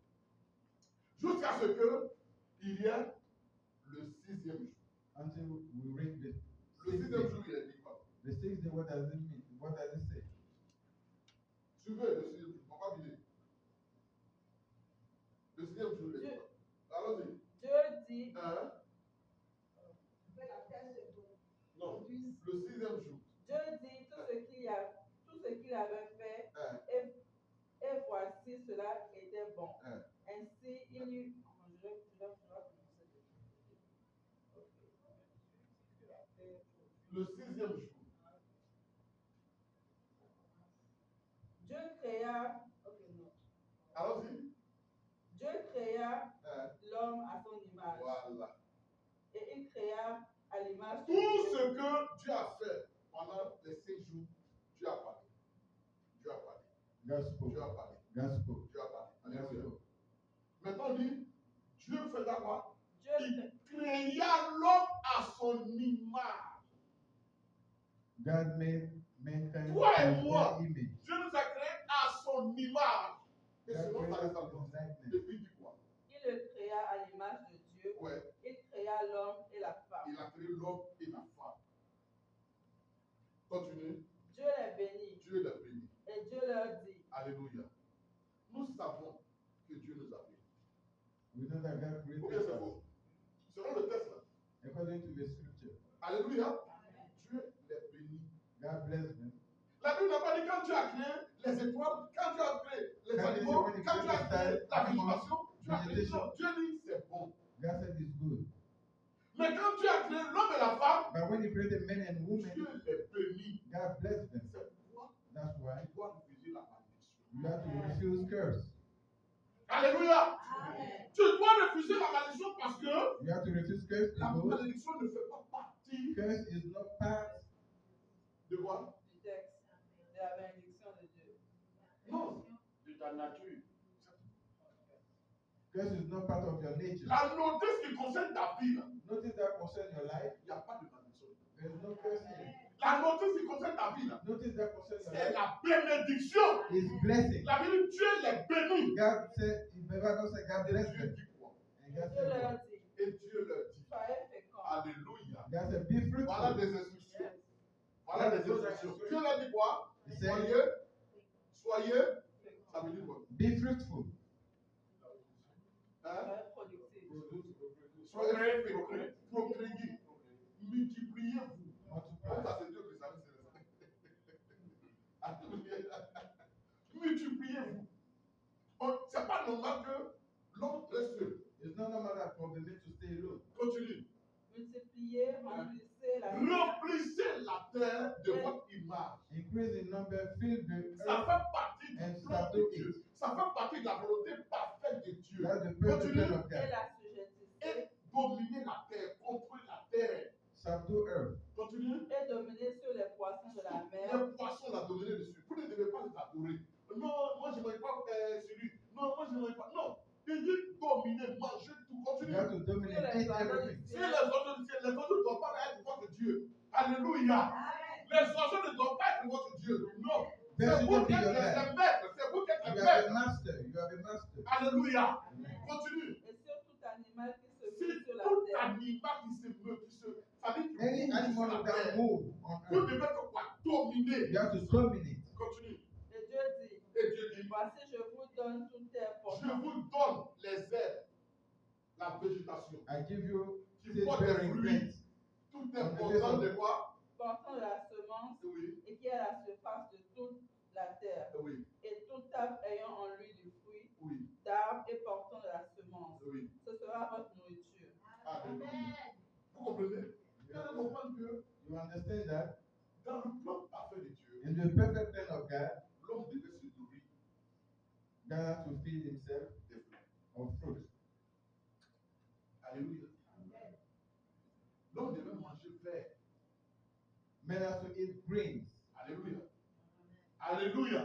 [SPEAKER 1] Jusqu'à ce que il y ait le sixième jour.
[SPEAKER 2] Until we reach the
[SPEAKER 1] Le
[SPEAKER 2] sixth
[SPEAKER 1] sixième
[SPEAKER 2] day.
[SPEAKER 1] jour, il est dit quoi?
[SPEAKER 2] The sixth day, what does it mean? What does it say?
[SPEAKER 1] Suivez le sixième jour. On va pas vider. Le sixième jour, il est dit quoi? Allons-y.
[SPEAKER 3] Dieu dit,
[SPEAKER 1] Hein? Non. Le sixième jour.
[SPEAKER 3] Dieu dit tout ce qu'il avait fait,
[SPEAKER 1] Hein?
[SPEAKER 3] et voici
[SPEAKER 1] Le 6e jour.
[SPEAKER 3] Dieu créa, ok, non.
[SPEAKER 1] Allons-y.
[SPEAKER 3] Dieu créa
[SPEAKER 1] Hein?
[SPEAKER 3] l'homme à son image.
[SPEAKER 1] Voilà.
[SPEAKER 3] Et il créa à l'image de
[SPEAKER 1] Tout
[SPEAKER 3] Dieu.
[SPEAKER 1] ce que Dieu a fait pendant les 5 jours, Dieu a parlé. Dieu a parlé.
[SPEAKER 2] Gospel.
[SPEAKER 1] Dieu a parlé.
[SPEAKER 2] Gospel.
[SPEAKER 1] Dieu a parlé. Alléluia.
[SPEAKER 2] Gospel.
[SPEAKER 1] Maintenant, on dit, Dieu faisait quoi?
[SPEAKER 3] Dieu
[SPEAKER 1] Il créa l'homme à son image.
[SPEAKER 2] God made mankind
[SPEAKER 1] Toi et
[SPEAKER 2] in
[SPEAKER 1] moi.
[SPEAKER 2] his image.
[SPEAKER 1] Dieu nous a créés à son image. Et
[SPEAKER 2] God
[SPEAKER 1] selon sa
[SPEAKER 2] created
[SPEAKER 1] ressemblance.
[SPEAKER 2] his likeness.
[SPEAKER 1] Et puis, il dit quoi?
[SPEAKER 3] Il le créa à l'image de Dieu.
[SPEAKER 1] Ouais.
[SPEAKER 3] Il créa l'homme et la femme.
[SPEAKER 1] Il a créé l'homme et la femme. Continue.
[SPEAKER 3] Dieu les bénit.
[SPEAKER 1] Dieu les bénit.
[SPEAKER 3] Et Dieu leur dit,
[SPEAKER 1] Alléluia. Nous savons que Dieu nous a bénis.
[SPEAKER 2] We know that God
[SPEAKER 1] Ou bien
[SPEAKER 2] created
[SPEAKER 1] c'est
[SPEAKER 2] us.
[SPEAKER 1] faux? Selon le texte là.
[SPEAKER 2] According to the scripture.
[SPEAKER 1] Alléluia. Dieu les bénit.
[SPEAKER 2] God blessed them.
[SPEAKER 1] La Bible n'a pas dit quand Dieu a créé les étoiles, quand Dieu a créé les
[SPEAKER 2] Quand il dit,
[SPEAKER 1] animaux,
[SPEAKER 2] when he
[SPEAKER 1] quand Dieu a
[SPEAKER 2] created
[SPEAKER 1] créé
[SPEAKER 2] the
[SPEAKER 1] la
[SPEAKER 2] animals,
[SPEAKER 1] végétation, Dieu a créé
[SPEAKER 2] vegetation.
[SPEAKER 1] non, Dieu dit c'est bon.
[SPEAKER 2] God said it's good.
[SPEAKER 1] Mais quand Dieu a créé l'homme et la femme,
[SPEAKER 2] But when he created men and women,
[SPEAKER 1] Dieu les bénit.
[SPEAKER 2] God blessed them.
[SPEAKER 1] C'est pourquoi
[SPEAKER 2] That's why
[SPEAKER 1] tu dois refuser la malédiction.
[SPEAKER 2] you have to refuse curse.
[SPEAKER 1] Alléluia.
[SPEAKER 3] Amen.
[SPEAKER 1] Tu dois refuser la malédiction parce que
[SPEAKER 2] You have to refuse curse
[SPEAKER 1] la
[SPEAKER 2] because
[SPEAKER 1] malédiction ne fait pas partie
[SPEAKER 2] curse is not part.
[SPEAKER 1] de quoi?
[SPEAKER 3] Du texte, de la bénédiction de Dieu.
[SPEAKER 1] Non, de ta nature.
[SPEAKER 2] Curse is not part of your nature.
[SPEAKER 1] La notice qui concerne ta vie, là,
[SPEAKER 2] Notice that concern your life.
[SPEAKER 1] il n'y a pas de malédiction.
[SPEAKER 2] There is no curse in it.
[SPEAKER 1] La notice qui concerne ta vie, là,
[SPEAKER 2] Notice that concern your
[SPEAKER 1] c'est
[SPEAKER 2] life.
[SPEAKER 1] la bénédiction.
[SPEAKER 2] Is blessing.
[SPEAKER 1] La Bible, Dieu les bénit.
[SPEAKER 2] God said, in the Bible said God
[SPEAKER 1] Et
[SPEAKER 2] blessed
[SPEAKER 1] Dieu
[SPEAKER 2] them.
[SPEAKER 1] dit quoi?
[SPEAKER 2] And
[SPEAKER 3] Dieu
[SPEAKER 2] God said,
[SPEAKER 3] leur
[SPEAKER 2] what?
[SPEAKER 3] dit,
[SPEAKER 1] Et Dieu leur dit.
[SPEAKER 3] soyez féconds.
[SPEAKER 1] Alléluia.
[SPEAKER 2] God said, be
[SPEAKER 1] Voilà
[SPEAKER 2] fruitful.
[SPEAKER 1] des instructions.
[SPEAKER 3] Yes.
[SPEAKER 1] Voilà des instructions. Dieu leur dit quoi?
[SPEAKER 2] He said,
[SPEAKER 1] Soyez, ça veut dire quoi?
[SPEAKER 2] be fruitful.
[SPEAKER 1] Hein?
[SPEAKER 3] Soyez productifs.
[SPEAKER 1] Soyez féconds, procréez, multipliez-vous.
[SPEAKER 2] Multiply.
[SPEAKER 1] Ça c'est Dieu qui s'amuse, Alléluia. Multipliez-vous. C'est pas normal que l'homme reste seul.
[SPEAKER 2] It's not normal that for the men to stay alone.
[SPEAKER 1] Continue.
[SPEAKER 3] Multipliez, remplissez la terre.
[SPEAKER 1] Remplissez la terre de votre image.
[SPEAKER 2] Increase in number, fill the
[SPEAKER 1] Ça
[SPEAKER 2] earth,
[SPEAKER 1] fait partie
[SPEAKER 2] and
[SPEAKER 1] du plan de
[SPEAKER 2] subdue
[SPEAKER 1] Dieu.
[SPEAKER 2] it.
[SPEAKER 1] Ça fait partie de la volonté parfaite de Dieu.
[SPEAKER 2] That's the perfect plan of
[SPEAKER 3] Et
[SPEAKER 2] God.
[SPEAKER 3] la sujettissez.
[SPEAKER 1] Et dominer la terre, contrôler la terre.
[SPEAKER 2] Subdue earth.
[SPEAKER 1] Continue.
[SPEAKER 3] Et dominer sur les poissons de la mer.
[SPEAKER 1] Les poissons la dominer dessus. Vous ne devez pas les adorer. Non, moi je ne mange pas celui. Non, moi je ne mange pas. Non. Il dit dominer, manger tout.
[SPEAKER 2] You
[SPEAKER 1] Continue.
[SPEAKER 2] have to dominate, eat everything.
[SPEAKER 1] Si les oiseaux du ciel, les oiseaux ne doivent pas être votre Dieu. Alléluia. Les oiseaux ne doivent pas être votre Dieu. Non.
[SPEAKER 2] That
[SPEAKER 1] C'est
[SPEAKER 2] should
[SPEAKER 1] vous
[SPEAKER 2] not
[SPEAKER 1] qui
[SPEAKER 2] be
[SPEAKER 1] êtes
[SPEAKER 2] your
[SPEAKER 1] les
[SPEAKER 2] God.
[SPEAKER 1] maîtres. C'est vous qui êtes les
[SPEAKER 2] You have a
[SPEAKER 1] maîtres.
[SPEAKER 2] master. You have a master.
[SPEAKER 1] Alléluia.
[SPEAKER 2] Amen.
[SPEAKER 1] Continue.
[SPEAKER 3] Et sur tout animal qui se
[SPEAKER 1] Si
[SPEAKER 3] meut sur la
[SPEAKER 1] tout
[SPEAKER 3] terre.
[SPEAKER 1] animal qui se meut, qui se. Ça dit que
[SPEAKER 2] Any
[SPEAKER 1] vous
[SPEAKER 2] animal
[SPEAKER 1] sur la
[SPEAKER 2] that
[SPEAKER 1] terre,
[SPEAKER 2] move on
[SPEAKER 1] vous
[SPEAKER 2] earth,
[SPEAKER 1] devez faire quoi? Dominer.
[SPEAKER 2] you have to dominate.
[SPEAKER 1] Continue.
[SPEAKER 3] Et Dieu dit,
[SPEAKER 1] Et Dieu dit,
[SPEAKER 3] voici je vous donne toute terre
[SPEAKER 1] je
[SPEAKER 3] portante.
[SPEAKER 1] vous donne les herbes, la végétation,
[SPEAKER 2] I give you
[SPEAKER 1] qui
[SPEAKER 2] seed
[SPEAKER 1] porte des
[SPEAKER 2] bearing
[SPEAKER 1] fruits,
[SPEAKER 2] plants.
[SPEAKER 1] tout est portant de quoi?
[SPEAKER 3] Portant de la semence
[SPEAKER 1] Oui,
[SPEAKER 3] et qui est à la surface de toute la terre.
[SPEAKER 1] oui,
[SPEAKER 3] Et tout arbre ayant en lui du fruit
[SPEAKER 1] oui,
[SPEAKER 3] d'arbre et portant de la semence.
[SPEAKER 1] oui.
[SPEAKER 3] Ce sera votre nourriture.
[SPEAKER 1] Alléluia. Vous comprenez? Vous allez comprendre que
[SPEAKER 2] You understand that?
[SPEAKER 1] dans le plan parfait de Dieu,
[SPEAKER 2] In the perfect plan of God,
[SPEAKER 1] l'homme devait se nourrir
[SPEAKER 2] God has to feed himself
[SPEAKER 1] des fruits.
[SPEAKER 2] of fruit.
[SPEAKER 1] Alléluia. L'homme devait manger vert.
[SPEAKER 2] Men has to eat greens.
[SPEAKER 1] Alléluia. Alléluia.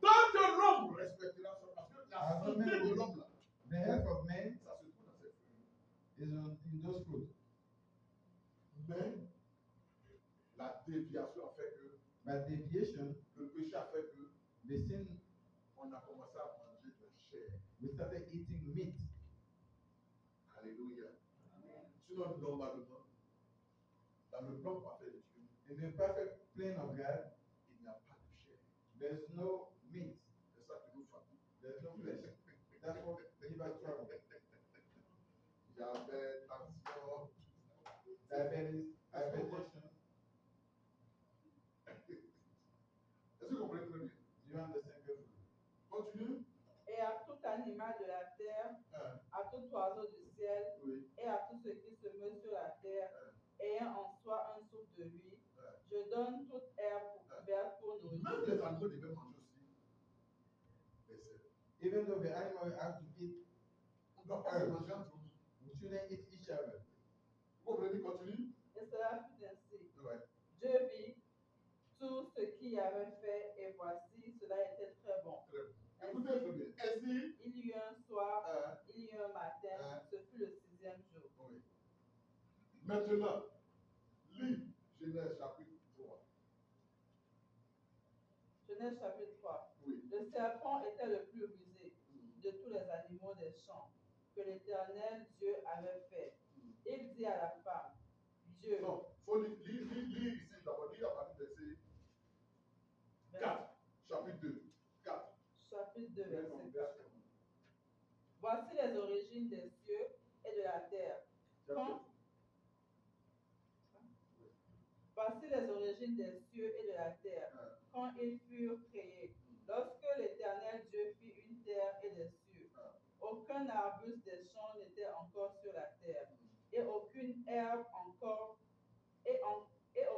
[SPEAKER 1] Tant que l'homme respectera ça, parce que la
[SPEAKER 2] As a
[SPEAKER 1] santé
[SPEAKER 2] man
[SPEAKER 1] de
[SPEAKER 2] will-
[SPEAKER 1] l'homme là,
[SPEAKER 2] The health of man
[SPEAKER 1] ça se trouve dans ses fruits.
[SPEAKER 2] is in those fruits.
[SPEAKER 1] Mais la déviation a fait que,
[SPEAKER 2] But deviation,
[SPEAKER 1] le péché a fait que,
[SPEAKER 2] the sin,
[SPEAKER 1] on a commencé à manger de la chair.
[SPEAKER 2] we started eating meat.
[SPEAKER 1] Alléluia. Sinon, normalement, dans le plan parfait de Dieu,
[SPEAKER 2] In the perfect plan of God,
[SPEAKER 1] il n'y a pas de chair.
[SPEAKER 2] there's no meat.
[SPEAKER 1] C'est ça qui nous fatigue.
[SPEAKER 2] There's no flesh. That's what give us trouble.
[SPEAKER 1] J'avais tension.
[SPEAKER 2] Diabetes, hypertension.
[SPEAKER 1] Est-ce que vous comprenez très bien?
[SPEAKER 2] Do you understand good?
[SPEAKER 1] Continue.
[SPEAKER 3] Et à tout animal de la terre,
[SPEAKER 1] Hein,
[SPEAKER 3] à tout oiseau du ciel,
[SPEAKER 1] oui.
[SPEAKER 3] et à tout ce qui se meut sur la terre, ayant en soi un souffle de lui, je donne toute herbe verte pour
[SPEAKER 1] Même
[SPEAKER 3] nourrir.
[SPEAKER 1] les animaux devaient manger aussi les cerfs.
[SPEAKER 2] Even though the animal have to eat,
[SPEAKER 1] On ne doit pas se manger entre nous.
[SPEAKER 2] we shouldn't eat each other.
[SPEAKER 1] Vous comprenez, continue?
[SPEAKER 3] Et cela fut ainsi.
[SPEAKER 1] Ouais.
[SPEAKER 3] Dieu vit tout ce qu'il avait fait et voici, cela était très bon.
[SPEAKER 1] Très bien. Écoutez très bien. Ainsi,
[SPEAKER 3] Il y eut un soir,
[SPEAKER 1] hein,
[SPEAKER 3] il y eut un matin, ce fut le 6e jour.
[SPEAKER 1] oui. Maintenant, lis Genèse chapitre 3.
[SPEAKER 3] Genèse chapitre 3.
[SPEAKER 1] Oui.
[SPEAKER 3] Le serpent était le plus rusé de tous les animaux des champs que l'Éternel Dieu avait fait. Il dit à la femme, Dieu,
[SPEAKER 1] Non, il faut lire ici d'abord. Lire à partir du verset 4. Chapitre 2. 4.
[SPEAKER 3] chapitre 2, verset 4. Voici les origines des cieux et de la terre. Voici les origines des cieux et de la terre, quand ils furent créés. Lorsque l'Éternel Dieu fit une terre et des cieux, aucun arbuste des champs n'était encore sur la terre, et aucune herbe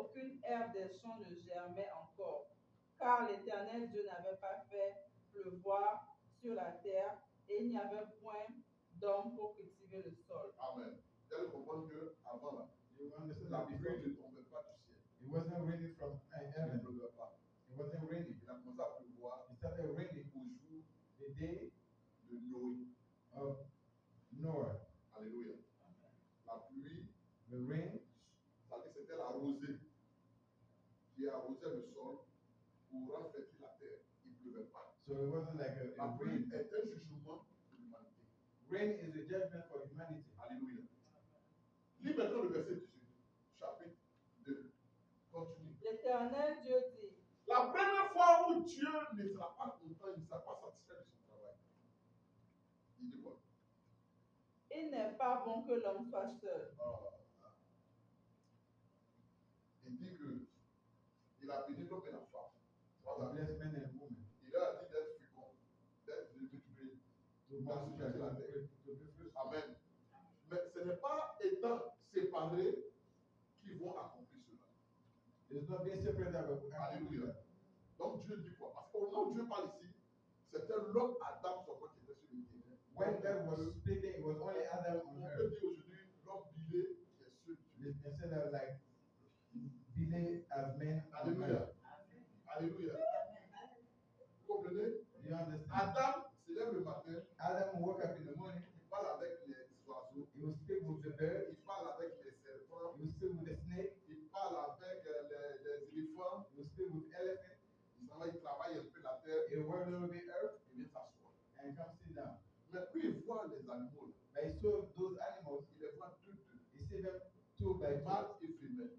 [SPEAKER 3] aucune herbe des champs ne germait encore, car l'Éternel Dieu n'avait pas fait pleuvoir sur la terre, et il n'y avait point d'homme pour cultiver le sol.
[SPEAKER 1] Amen. Vous allez comprendre qu'avant là,
[SPEAKER 2] You understand
[SPEAKER 1] la
[SPEAKER 2] that
[SPEAKER 1] pluie
[SPEAKER 2] before?
[SPEAKER 1] ne tombait pas du ciel.
[SPEAKER 2] It wasn't raining from
[SPEAKER 1] Il ne
[SPEAKER 2] heaven.
[SPEAKER 1] pleuvait pas.
[SPEAKER 2] It wasn't raining.
[SPEAKER 1] Il a commencé à pleuvoir
[SPEAKER 2] It started raining
[SPEAKER 1] au jour
[SPEAKER 2] the day
[SPEAKER 1] de Noé.
[SPEAKER 2] of Noah.
[SPEAKER 1] Alléluia. La pluie,
[SPEAKER 2] The rain,
[SPEAKER 1] c'est-à-dire c'était la rosée qui arrosait le sol pour rendre fertile la terre. Il ne pleuvait pas.
[SPEAKER 2] so it wasn't like
[SPEAKER 1] La
[SPEAKER 2] a
[SPEAKER 1] pluie
[SPEAKER 2] rain.
[SPEAKER 1] est un jugement de l'humanité.
[SPEAKER 2] Rain is a judgment for humanity.
[SPEAKER 1] Alléluia. Lis maintenant le verset 18, chapitre 2. Continue.
[SPEAKER 3] L'Éternel Dieu dit,
[SPEAKER 1] La première fois où Dieu ne sera pas content, il ne sera pas satisfait de son travail. Il dit quoi?
[SPEAKER 3] il n'est pas bon que l'homme soit seul.
[SPEAKER 1] Il dit que il a béni l'homme et la femme.
[SPEAKER 2] God
[SPEAKER 1] Voilà.
[SPEAKER 2] bless men and women.
[SPEAKER 1] Il leur a dit d'être fécond, d'être multiplié.
[SPEAKER 2] To multiply, to be fruitful.
[SPEAKER 1] Amen. Mais ce n'est pas étant séparés qu'ils vont accomplir cela.
[SPEAKER 2] It's not being separate that we have to do
[SPEAKER 1] Alléluia.
[SPEAKER 2] that.
[SPEAKER 1] Donc Dieu dit quoi? Parce qu'au moment où Dieu parle ici, c'était l'homme Adam seulement qui était sur le terrain.
[SPEAKER 2] When God was speaking, it was only Adam
[SPEAKER 1] On
[SPEAKER 2] on
[SPEAKER 1] peut
[SPEAKER 2] earth.
[SPEAKER 1] dire aujourd'hui l'homme bilé qui est seul.
[SPEAKER 2] Instead of like delay as men on earth.
[SPEAKER 1] Alléluia. Alléluia. Vous comprenez?
[SPEAKER 2] You understand?
[SPEAKER 1] Adam se lève le matin,
[SPEAKER 2] Adam woke up in the morning,
[SPEAKER 1] il parle avec les oiseaux,
[SPEAKER 2] he would speak with the birds,
[SPEAKER 1] il parle avec les serpents,
[SPEAKER 2] he would speak with the snake,
[SPEAKER 1] il parle avec les éléphants,
[SPEAKER 2] he would speak with elephants,
[SPEAKER 1] il s'en va, il travaille un peu la terre,
[SPEAKER 2] he would work a little bit earth,
[SPEAKER 1] il vient s'asseoir.
[SPEAKER 2] and come sit down.
[SPEAKER 1] Mais puis il voit les animaux, là.
[SPEAKER 2] But he saw those animals,
[SPEAKER 1] Il les voit deux.
[SPEAKER 2] he see them two by two,
[SPEAKER 1] Mâle et femelle.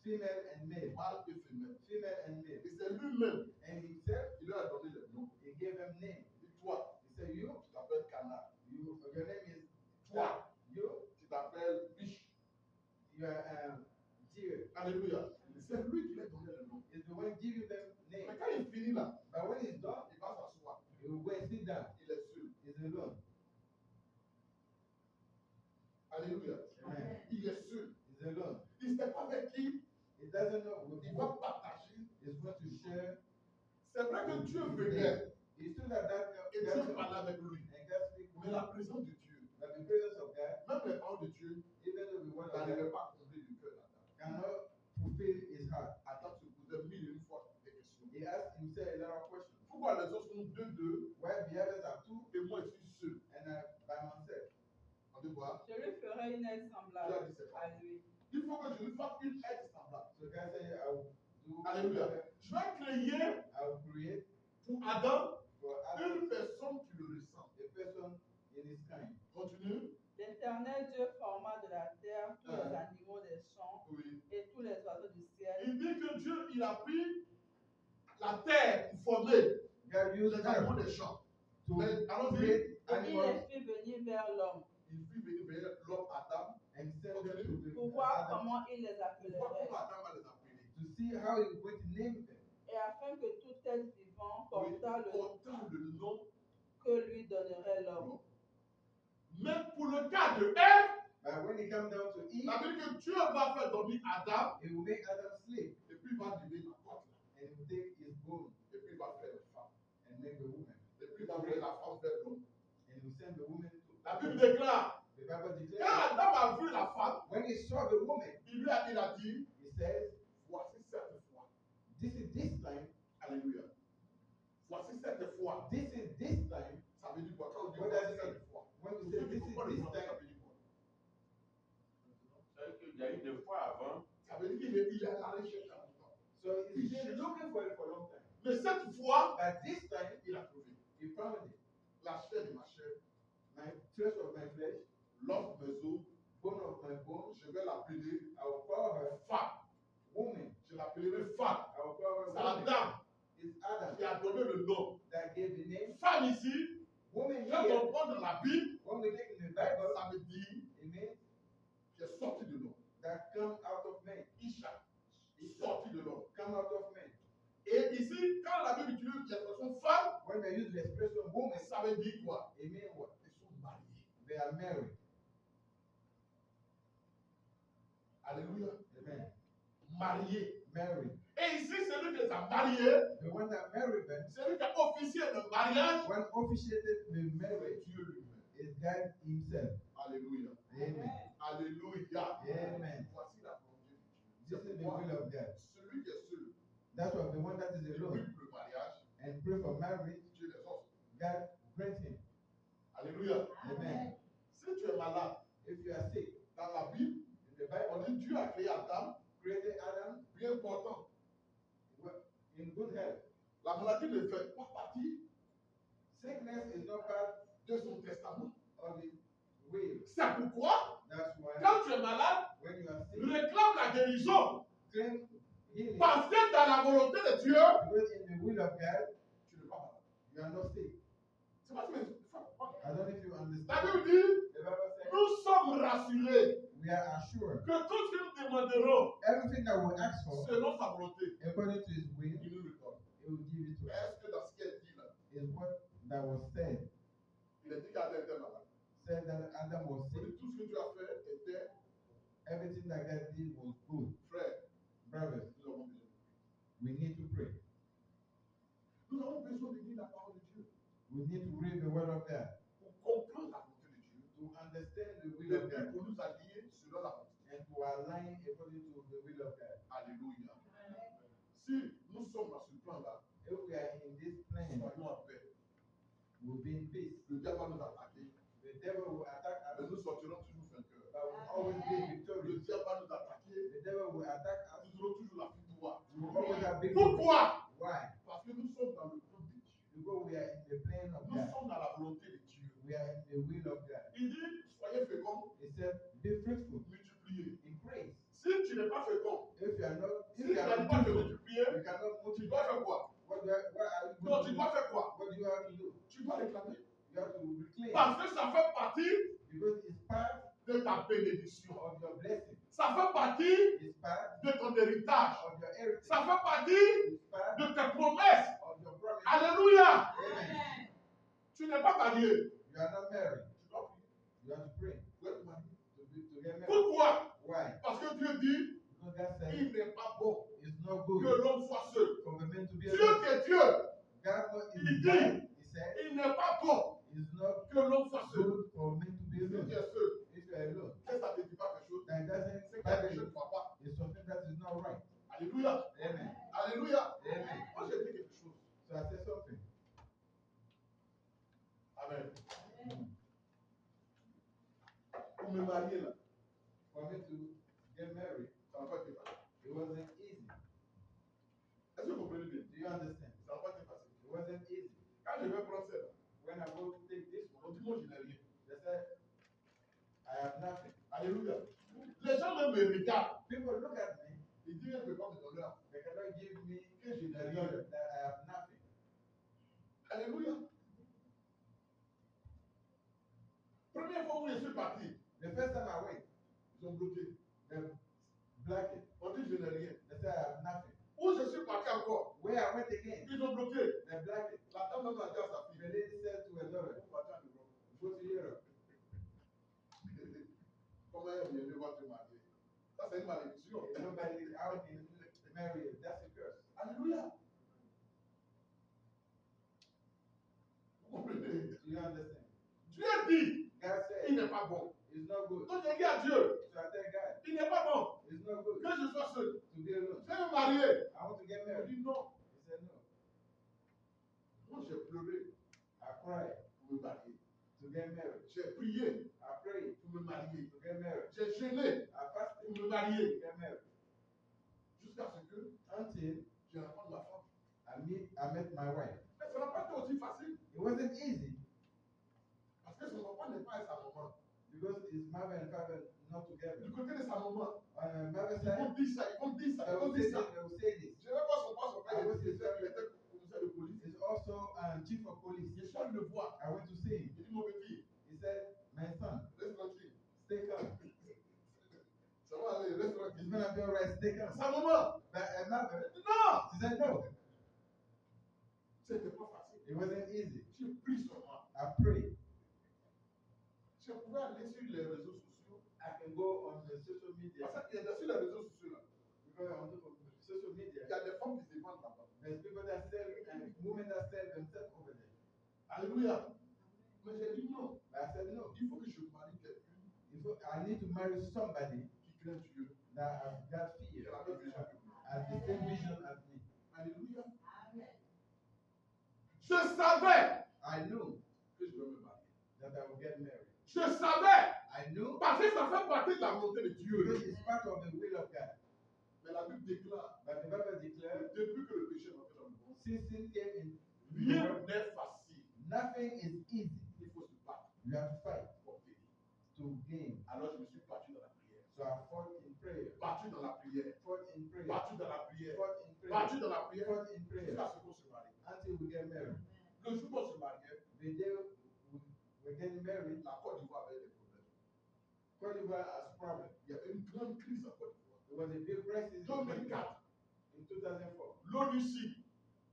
[SPEAKER 2] female and male,
[SPEAKER 1] Mâle et femelle.
[SPEAKER 2] female and male.
[SPEAKER 1] Et c'est lui-même,
[SPEAKER 2] And himself,
[SPEAKER 1] il leur a donné les noms.
[SPEAKER 2] he gave them name.
[SPEAKER 1] Il dit toi,
[SPEAKER 2] He said, you,
[SPEAKER 1] tu t'appelles canard.
[SPEAKER 2] your name is,
[SPEAKER 1] Toi,
[SPEAKER 2] you,
[SPEAKER 1] tu t'appelles biche.
[SPEAKER 2] you are deer.
[SPEAKER 1] Alléluia. C'est lui qui leur a donné les noms.
[SPEAKER 2] Is the one giving them
[SPEAKER 1] Mais
[SPEAKER 2] name.
[SPEAKER 1] quand il finit là,
[SPEAKER 2] But when he's done,
[SPEAKER 1] il va s'asseoir.
[SPEAKER 2] he will go and sit down.
[SPEAKER 1] Il est seul.
[SPEAKER 2] He's alone.
[SPEAKER 1] Alléluia.
[SPEAKER 2] Amen.
[SPEAKER 1] Il est seul.
[SPEAKER 2] He's alone.
[SPEAKER 1] Il ne sait pas avec qui
[SPEAKER 2] He doesn't know with
[SPEAKER 1] il
[SPEAKER 2] who
[SPEAKER 1] va partager.
[SPEAKER 2] he's going to share.
[SPEAKER 1] C'est vrai que Dieu venait
[SPEAKER 2] He stood at that
[SPEAKER 1] et Dieu parlait avec lui.
[SPEAKER 2] and God speak with
[SPEAKER 1] Mais
[SPEAKER 2] him.
[SPEAKER 1] la présence de Dieu,
[SPEAKER 2] But the presence of God,
[SPEAKER 1] même les paroles de Dieu,
[SPEAKER 2] even though we want to
[SPEAKER 1] n'arrivait pas à combler le cœur d'Adam.
[SPEAKER 2] cannot fulfill his heart.
[SPEAKER 1] Adam se posait mille et une fois des questions.
[SPEAKER 2] He asked himself a lot of questions.
[SPEAKER 1] Pourquoi les autres sont deux
[SPEAKER 2] Why the others are two
[SPEAKER 1] et moi je suis seul?
[SPEAKER 2] and by myself?
[SPEAKER 1] On dit quoi?
[SPEAKER 3] Je lui ferai une aide
[SPEAKER 1] Dieu a
[SPEAKER 3] semblable
[SPEAKER 1] dit c'est
[SPEAKER 3] à
[SPEAKER 1] pas.
[SPEAKER 3] lui.
[SPEAKER 1] Il faut que je lui fasse une aide semblable.
[SPEAKER 2] So God said, I will do.
[SPEAKER 1] Alléluia. Je vais créer
[SPEAKER 2] I will create
[SPEAKER 1] pour Adam
[SPEAKER 2] for Adam
[SPEAKER 1] une personne qui le ressemble.
[SPEAKER 2] a person in his kind.
[SPEAKER 1] Continue.
[SPEAKER 3] L'Éternel Dieu forma de la terre tous les animaux des champs
[SPEAKER 1] Oui.
[SPEAKER 3] et tous les oiseaux du ciel.
[SPEAKER 1] Il dit que Dieu, il a pris la terre pour former
[SPEAKER 2] God used
[SPEAKER 1] les animaux
[SPEAKER 2] earth
[SPEAKER 1] des champs.
[SPEAKER 2] to
[SPEAKER 1] Mais allons-y.
[SPEAKER 2] create
[SPEAKER 3] Et il
[SPEAKER 2] animals
[SPEAKER 3] les fit venir vers l'homme
[SPEAKER 1] Il fit venir vers l'homme Adam
[SPEAKER 2] and send them to the
[SPEAKER 3] pour voir
[SPEAKER 2] Adam
[SPEAKER 3] comment il les
[SPEAKER 1] pour voir
[SPEAKER 3] appellerait
[SPEAKER 1] comment Adam va les appeler.
[SPEAKER 2] to see how he's going to name them.
[SPEAKER 3] et afin que tout être vivant
[SPEAKER 1] Oui,
[SPEAKER 3] portât le nom
[SPEAKER 1] portant le nom
[SPEAKER 3] que lui donnerait l'homme.
[SPEAKER 1] Mais pour le cas de Ève,
[SPEAKER 2] But when he comes down to eat,
[SPEAKER 1] La Bible dit que Dieu va faire dormir Adam
[SPEAKER 2] he will make Adam sleep.
[SPEAKER 1] et puis il va donner la côte là.
[SPEAKER 2] And he will take his bone
[SPEAKER 1] Et puis il va faire une femme.
[SPEAKER 2] and make the woman.
[SPEAKER 1] Et puis il va envoyer la femme vers l'homme.
[SPEAKER 2] And he will send the woman to.
[SPEAKER 1] La Bible déclare,
[SPEAKER 2] The Bible
[SPEAKER 1] quand
[SPEAKER 2] declares,
[SPEAKER 1] Adam a vu la femme,
[SPEAKER 2] when he saw the woman,
[SPEAKER 1] il a dit,
[SPEAKER 2] he says,
[SPEAKER 1] voici cette fois.
[SPEAKER 2] this is this time.
[SPEAKER 1] Alléluia. Voici cette fois.
[SPEAKER 2] This is this time.
[SPEAKER 1] Ça veut dire quoi? Quand on dit
[SPEAKER 2] What
[SPEAKER 1] voici
[SPEAKER 2] does it
[SPEAKER 1] cette
[SPEAKER 2] mean?
[SPEAKER 1] fois.
[SPEAKER 2] When we
[SPEAKER 1] Pour
[SPEAKER 2] say
[SPEAKER 1] ceux qui
[SPEAKER 2] this is
[SPEAKER 1] comprennent le
[SPEAKER 2] this
[SPEAKER 1] français, ça
[SPEAKER 2] time,
[SPEAKER 1] veut dire quoi?
[SPEAKER 4] C'est-à-dire qu'il y a eu des fois avant.
[SPEAKER 1] Ça veut dire qu'il est allé chercher en même temps.
[SPEAKER 2] so he's been looking for it for a long time.
[SPEAKER 1] Mais cette fois,
[SPEAKER 2] But this time,
[SPEAKER 1] il a trouvé.
[SPEAKER 2] he found it.
[SPEAKER 1] La chair de ma chair,
[SPEAKER 2] My flesh of my flesh,
[SPEAKER 1] l'os de mes os,
[SPEAKER 2] bone of my bone.
[SPEAKER 1] je vais l'appeler
[SPEAKER 2] I will call her
[SPEAKER 1] femme.
[SPEAKER 2] woman.
[SPEAKER 1] Je l'appellerai femme.
[SPEAKER 2] I will call her
[SPEAKER 1] C'est
[SPEAKER 2] woman.
[SPEAKER 1] Adam
[SPEAKER 2] It's Adam
[SPEAKER 1] qui a donné le nom.
[SPEAKER 2] that gave the name.
[SPEAKER 1] Femme ici,
[SPEAKER 2] Woman
[SPEAKER 1] quand
[SPEAKER 2] here,
[SPEAKER 1] on prend dans la Bible,
[SPEAKER 2] when we take in the Bible,
[SPEAKER 1] ça veut dire
[SPEAKER 2] it means
[SPEAKER 1] qui est sorti de l'homme.
[SPEAKER 2] that come out of man.
[SPEAKER 1] Isha, sorti de l'homme.
[SPEAKER 2] Come out of man.
[SPEAKER 1] Et ici, quand la Bible utilise l'expression femme,
[SPEAKER 2] When they use the expression woman,
[SPEAKER 1] ça veut dire quoi?
[SPEAKER 2] it means what?
[SPEAKER 1] Ils sont mariés.
[SPEAKER 2] They are married.
[SPEAKER 1] Alléluia.
[SPEAKER 2] Amen.
[SPEAKER 1] Mariés.
[SPEAKER 2] Married.
[SPEAKER 1] Et ici, celui qui les a mariés,
[SPEAKER 2] The one that married them,
[SPEAKER 1] celui qui a officié le mariage,
[SPEAKER 2] one officiated the
[SPEAKER 1] c'est
[SPEAKER 2] marriage
[SPEAKER 1] Dieu lui-même.
[SPEAKER 2] is God himself.
[SPEAKER 1] Alléluia.
[SPEAKER 2] Amen.
[SPEAKER 1] Alléluia.
[SPEAKER 2] Amen.
[SPEAKER 1] Voici la volonté de
[SPEAKER 2] This
[SPEAKER 1] Dieu.
[SPEAKER 2] is
[SPEAKER 1] C'est
[SPEAKER 2] the
[SPEAKER 1] pourquoi
[SPEAKER 2] will of God.
[SPEAKER 1] celui qui est seul,
[SPEAKER 2] That's why the one that is
[SPEAKER 1] qui
[SPEAKER 2] alone
[SPEAKER 1] prie pour le mariage,
[SPEAKER 2] and pray for marriage,
[SPEAKER 1] Dieu les offre.
[SPEAKER 2] God grant him.
[SPEAKER 1] Alléluia.
[SPEAKER 2] Amen.
[SPEAKER 1] Si tu es malade,
[SPEAKER 2] If you are sick,
[SPEAKER 1] dans la Bible,
[SPEAKER 2] in the
[SPEAKER 1] on
[SPEAKER 2] Bible,
[SPEAKER 1] dit Dieu a créé Adam,
[SPEAKER 2] created Adam
[SPEAKER 1] bien important.
[SPEAKER 2] in good health.
[SPEAKER 1] La maladie ne fait pas partie
[SPEAKER 2] Sickness is not part
[SPEAKER 1] de son testament.
[SPEAKER 2] of his will.
[SPEAKER 1] C'est pourquoi,
[SPEAKER 2] That's why
[SPEAKER 1] quand tu es malade,
[SPEAKER 2] when you are sick,
[SPEAKER 1] réclame la guérison.
[SPEAKER 2] claim healing.
[SPEAKER 1] Parce que dans la volonté de Dieu,
[SPEAKER 2] Because in the will of God,
[SPEAKER 1] tu n'es pas malade.
[SPEAKER 2] you are not sick.
[SPEAKER 1] C'est pas ce que il faut comprendre.
[SPEAKER 2] I don't know if you
[SPEAKER 1] La
[SPEAKER 2] understand.
[SPEAKER 1] Bible dit,
[SPEAKER 2] The Bible says
[SPEAKER 1] nous sommes rassurés
[SPEAKER 2] we are assured
[SPEAKER 1] que tout ce que nous demanderons
[SPEAKER 2] everything that we ask for,
[SPEAKER 1] selon sa volonté,
[SPEAKER 2] according to his will,
[SPEAKER 1] il nous le donne.
[SPEAKER 2] he will give it to us.
[SPEAKER 1] Est-ce que dans ce qu'il a dit là,
[SPEAKER 2] Is what that was said.
[SPEAKER 1] il a dit qu'Adam était malade.
[SPEAKER 2] Said that Adam was
[SPEAKER 1] Il
[SPEAKER 2] sick.
[SPEAKER 1] dit tout ce que tu as fait était
[SPEAKER 2] Everything that God did was good.
[SPEAKER 1] frère.
[SPEAKER 2] Brothers,
[SPEAKER 1] Nous avons besoin.
[SPEAKER 2] we need to pray.
[SPEAKER 1] Nous avons besoin de lire la parole de Dieu
[SPEAKER 2] We need to read the word of God
[SPEAKER 1] pour comprendre la volonté de Dieu.
[SPEAKER 2] to understand the will
[SPEAKER 1] Et
[SPEAKER 2] of
[SPEAKER 1] puis
[SPEAKER 2] God
[SPEAKER 1] pour nous allier selon la volonté.
[SPEAKER 2] and to align according to the will of God.
[SPEAKER 1] Alléluia. Si nous sommes dans ce plan-là,
[SPEAKER 2] If we are in this plan,
[SPEAKER 1] soyons en paix.
[SPEAKER 2] we'll be in peace.
[SPEAKER 1] Le diable va nous attaquer,
[SPEAKER 2] The devil will attack
[SPEAKER 1] mais
[SPEAKER 2] us,
[SPEAKER 1] nous sortirons toujours vainqueurs.
[SPEAKER 2] but we'll always be
[SPEAKER 1] Le
[SPEAKER 2] victorious.
[SPEAKER 1] diable va nous attaquer,
[SPEAKER 2] The devil will attack us,
[SPEAKER 1] nous aurons toujours la victoire.
[SPEAKER 2] we will always have victory.
[SPEAKER 1] Pourquoi?
[SPEAKER 2] Why?
[SPEAKER 1] Parce que nous sommes dans le plan de Dieu.
[SPEAKER 2] Because we are in the plan of
[SPEAKER 1] Nous
[SPEAKER 2] God.
[SPEAKER 1] sommes dans la volonté de Dieu.
[SPEAKER 2] We are in the will of God.
[SPEAKER 1] Il dit, soyez féconds,
[SPEAKER 2] It says, be fruitful,
[SPEAKER 1] multipliez.
[SPEAKER 2] increase.
[SPEAKER 1] Si tu n'es pas fécond,
[SPEAKER 2] If you are not,
[SPEAKER 1] si
[SPEAKER 2] if
[SPEAKER 1] tu
[SPEAKER 2] you are
[SPEAKER 1] n'arrives
[SPEAKER 2] not
[SPEAKER 1] pas à te
[SPEAKER 2] fruitful,
[SPEAKER 1] multiplier,
[SPEAKER 2] you cannot
[SPEAKER 1] tu
[SPEAKER 2] multiply.
[SPEAKER 1] dois faire quoi?
[SPEAKER 2] What are you
[SPEAKER 1] Non,
[SPEAKER 2] going to
[SPEAKER 1] tu
[SPEAKER 2] do?
[SPEAKER 1] dois faire quoi?
[SPEAKER 2] What do you have to do?
[SPEAKER 1] Tu dois réclamer.
[SPEAKER 2] You have to reclaim.
[SPEAKER 1] Parce que ça fait partie
[SPEAKER 2] Because it's part
[SPEAKER 1] de ta bénédiction.
[SPEAKER 2] of your blessing.
[SPEAKER 1] Ça fait partie
[SPEAKER 2] It's part
[SPEAKER 1] de ton héritage.
[SPEAKER 2] of your heritage.
[SPEAKER 1] Ça fait partie
[SPEAKER 2] It's part
[SPEAKER 1] de tes promesses.
[SPEAKER 2] of your promise.
[SPEAKER 1] Alléluia.
[SPEAKER 2] Amen.
[SPEAKER 1] Tu n'es pas marié.
[SPEAKER 2] You are not married.
[SPEAKER 1] Tu dois prier
[SPEAKER 2] You have to pray
[SPEAKER 1] pour être marié.
[SPEAKER 2] to get married.
[SPEAKER 1] Pourquoi?
[SPEAKER 2] Why?
[SPEAKER 1] Parce que Dieu dit,
[SPEAKER 2] Because God said
[SPEAKER 1] il n'est pas bon
[SPEAKER 2] it's not
[SPEAKER 1] que
[SPEAKER 2] good
[SPEAKER 1] l'homme soit seul.
[SPEAKER 2] for the man to be
[SPEAKER 1] Dieu
[SPEAKER 2] alone.
[SPEAKER 1] qui est Dieu,
[SPEAKER 2] God
[SPEAKER 1] Il
[SPEAKER 2] is
[SPEAKER 1] dit,
[SPEAKER 2] God. He said
[SPEAKER 1] il n'est pas bon
[SPEAKER 2] it's not
[SPEAKER 1] que l'homme soit seul.
[SPEAKER 2] good for men to be
[SPEAKER 1] Si tu
[SPEAKER 2] alone.
[SPEAKER 1] es seul,
[SPEAKER 2] If you are alone,
[SPEAKER 1] qu'est-ce que ça te dit pas quelque chose?
[SPEAKER 2] that doesn't
[SPEAKER 1] C'est quelque chose
[SPEAKER 2] Bible
[SPEAKER 1] ne va pas.
[SPEAKER 2] is something that is not right.
[SPEAKER 1] Alléluia.
[SPEAKER 2] Amen.
[SPEAKER 1] Alléluia.
[SPEAKER 2] Amen.
[SPEAKER 1] Moi, j'ai dit quelque chose.
[SPEAKER 2] So I said something.
[SPEAKER 1] Amen. Pour me marier là,
[SPEAKER 2] For me to get married,
[SPEAKER 1] ça n'a pas été facile.
[SPEAKER 2] it wasn't easy.
[SPEAKER 1] Est-ce que vous comprenez bien?
[SPEAKER 2] Do you understand?
[SPEAKER 1] Ça n'a pas été facile.
[SPEAKER 2] It wasn't easy.
[SPEAKER 1] Quand je vais prendre celle-là,
[SPEAKER 2] When I go to take this
[SPEAKER 1] on
[SPEAKER 2] one,
[SPEAKER 1] dit moi je n'ai rien.
[SPEAKER 2] they said, I have nothing.
[SPEAKER 1] Alléluia. Les gens même me regardent.
[SPEAKER 2] People look at me,
[SPEAKER 1] Ils disent, je ne peux pas me donner là.
[SPEAKER 2] they cannot give me
[SPEAKER 1] Que je n'ai
[SPEAKER 2] the
[SPEAKER 1] rien.
[SPEAKER 2] knowledge that I have nothing.
[SPEAKER 1] Alléluia. Première fois où je suis parti,
[SPEAKER 2] The first time I went,
[SPEAKER 1] ils ont bloqué.
[SPEAKER 2] they blocked it.
[SPEAKER 1] On dit je n'ai rien.
[SPEAKER 2] They said, I have nothing.
[SPEAKER 1] Où je suis parti encore,
[SPEAKER 2] Where I went again,
[SPEAKER 1] ils ont bloqué.
[SPEAKER 2] they blocked it.
[SPEAKER 1] La dame même a dit à sa
[SPEAKER 2] The
[SPEAKER 1] fille,
[SPEAKER 2] lady said to her daughter,
[SPEAKER 1] on va attendre le
[SPEAKER 2] go to Europe.
[SPEAKER 1] Comment elle dit,
[SPEAKER 2] God
[SPEAKER 1] il
[SPEAKER 2] said,
[SPEAKER 1] n'est pas bon.
[SPEAKER 2] it's not good.
[SPEAKER 1] Donc j'ai dit à Dieu,
[SPEAKER 2] So I tell God,
[SPEAKER 1] il n'est pas bon
[SPEAKER 2] it's not good
[SPEAKER 1] que je sois seul.
[SPEAKER 2] to be alone.
[SPEAKER 1] Je vais me marier.
[SPEAKER 2] I want to get
[SPEAKER 1] Il
[SPEAKER 2] married.
[SPEAKER 1] dit non.
[SPEAKER 2] He said, no.
[SPEAKER 1] Moi j'ai pleuré
[SPEAKER 2] I cried
[SPEAKER 1] pour me marier.
[SPEAKER 2] to get married.
[SPEAKER 1] J'ai prié
[SPEAKER 2] I prayed
[SPEAKER 1] pour me marier.
[SPEAKER 2] to get married.
[SPEAKER 1] J'ai jeûné
[SPEAKER 2] I fasted
[SPEAKER 1] pour me
[SPEAKER 2] to
[SPEAKER 1] marier.
[SPEAKER 2] get married.
[SPEAKER 1] Jusqu'à ce que
[SPEAKER 2] Until
[SPEAKER 1] je rencontre ma femme.
[SPEAKER 2] I met my wife.
[SPEAKER 1] Mais ça n'a pas été aussi facile.
[SPEAKER 2] It wasn't easy
[SPEAKER 1] Parce que son papa n'est pas à sa maman.
[SPEAKER 2] because his mother and father not together.
[SPEAKER 1] Du côté de sa maman,
[SPEAKER 2] On my mother's
[SPEAKER 1] ils vont
[SPEAKER 2] side,
[SPEAKER 1] dire ça, ils vont dire ça,
[SPEAKER 2] they
[SPEAKER 1] ils vont
[SPEAKER 2] will
[SPEAKER 1] dire
[SPEAKER 2] say
[SPEAKER 1] ça.
[SPEAKER 2] this, they will say this.
[SPEAKER 1] Je vais voir son père, son père il était commissaire de police.
[SPEAKER 2] He's also chief of police.
[SPEAKER 1] Je suis allé le voir.
[SPEAKER 2] I went to see him.
[SPEAKER 1] Il dit, mon petit,
[SPEAKER 2] He said, my son,
[SPEAKER 1] reste tranquille.
[SPEAKER 2] stay calm.
[SPEAKER 1] Ça va aller, reste
[SPEAKER 2] It's
[SPEAKER 1] tranquille.
[SPEAKER 2] gonna be alright, stay calm.
[SPEAKER 1] Sa maman,
[SPEAKER 2] But mother,
[SPEAKER 1] elle dit non.
[SPEAKER 2] she said no.
[SPEAKER 1] C'était pas facile.
[SPEAKER 2] It wasn't easy.
[SPEAKER 1] J'ai pris son main.
[SPEAKER 2] I prayed.
[SPEAKER 1] Je pouvais aller sur les réseaux sociaux.
[SPEAKER 2] I can go on the social media
[SPEAKER 1] Parce qu'il y a sur les réseaux sociaux là,
[SPEAKER 2] because on the social
[SPEAKER 1] il
[SPEAKER 2] media,
[SPEAKER 1] y a des femmes qui se vendent là-bas.
[SPEAKER 2] there's people that sell and women that sell themselves over there.
[SPEAKER 1] Alléluia. Mais j'ai dit non.
[SPEAKER 2] But I said no.
[SPEAKER 1] Il faut que je marie quelqu'un
[SPEAKER 2] I need to marry somebody
[SPEAKER 1] qui craint Dieu.
[SPEAKER 2] that has got
[SPEAKER 1] Qui
[SPEAKER 2] fear,
[SPEAKER 1] a la même vision que moi.
[SPEAKER 2] has the same vision as me.
[SPEAKER 1] Alléluia. Je savais
[SPEAKER 2] I knew
[SPEAKER 1] que je vais me marier.
[SPEAKER 2] that I would get married.
[SPEAKER 1] Je savais
[SPEAKER 2] I knew
[SPEAKER 1] parce que ça fait partie de la volonté de Dieu.
[SPEAKER 2] because it's part of the will of God.
[SPEAKER 1] Mais la Bible déclare
[SPEAKER 2] But the Bible declares,
[SPEAKER 1] depuis que le péché est entré dans le monde,
[SPEAKER 2] since sin came in,
[SPEAKER 1] rien n'est facile.
[SPEAKER 2] nothing is easy.
[SPEAKER 1] Il faut se battre
[SPEAKER 2] You have to fight
[SPEAKER 1] pour obtenir.
[SPEAKER 2] to gain.
[SPEAKER 1] Alors je me suis battu dans la prière.
[SPEAKER 2] So I fought in prayer,
[SPEAKER 1] Battu dans la prière.
[SPEAKER 2] fought in prayer,
[SPEAKER 1] Battu dans la prière.
[SPEAKER 2] fought in prayer,
[SPEAKER 1] Battu dans la prière.
[SPEAKER 2] fought in prayer
[SPEAKER 1] Jusqu'à ce qu'on se marie.
[SPEAKER 2] until we get married.
[SPEAKER 1] Le jour où on se mariait,
[SPEAKER 2] The day we're getting married,
[SPEAKER 1] la Côte d'Ivoire avait des problèmes.
[SPEAKER 2] Cote d'Ivoire has a problem.
[SPEAKER 1] Il y avait une grande crise en Côte d'Ivoire.
[SPEAKER 2] There was a big crisis in Cote d'Ivoire
[SPEAKER 1] 2004,
[SPEAKER 2] in 2004.
[SPEAKER 1] l'ONUCI,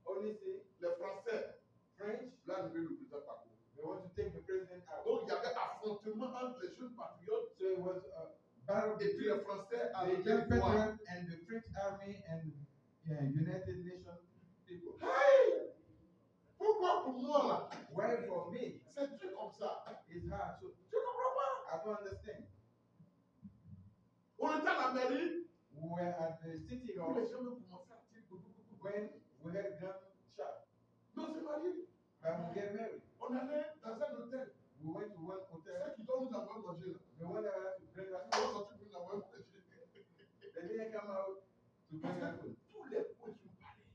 [SPEAKER 2] Only see
[SPEAKER 1] les Français,
[SPEAKER 2] French,
[SPEAKER 1] là, nous le président Paco.
[SPEAKER 2] they want to take the president out.
[SPEAKER 1] Donc il y avait affrontement entre les jeunes patriotes
[SPEAKER 2] So it was a battle
[SPEAKER 1] et puis
[SPEAKER 2] between
[SPEAKER 1] les Français à
[SPEAKER 2] the
[SPEAKER 1] la
[SPEAKER 2] young
[SPEAKER 1] territoire.
[SPEAKER 2] patriots and the French army and United Nations people.
[SPEAKER 1] Hey! Pourquoi pour moi là?
[SPEAKER 2] Why for me,
[SPEAKER 1] C'est dur comme ça.
[SPEAKER 2] it's hard. So
[SPEAKER 1] Je ne comprends pas.
[SPEAKER 2] I don't understand.
[SPEAKER 1] On était à la mairie,
[SPEAKER 2] We were at the city
[SPEAKER 1] où
[SPEAKER 2] hall
[SPEAKER 1] les gens ont commencé à dire
[SPEAKER 2] when we had gunshot.
[SPEAKER 1] mais on s'est mariés.
[SPEAKER 2] But we get married.
[SPEAKER 1] On allait dans un hôtel.
[SPEAKER 2] We went to one
[SPEAKER 1] Ceux
[SPEAKER 2] hotel.
[SPEAKER 1] qui doivent nous avoir mangé là.
[SPEAKER 2] The one that had to bring us
[SPEAKER 1] Ils
[SPEAKER 2] food.
[SPEAKER 1] sont sortis pour nous avoir mangé.
[SPEAKER 2] They didn't come out to bring us food
[SPEAKER 1] Tous les points sont parés.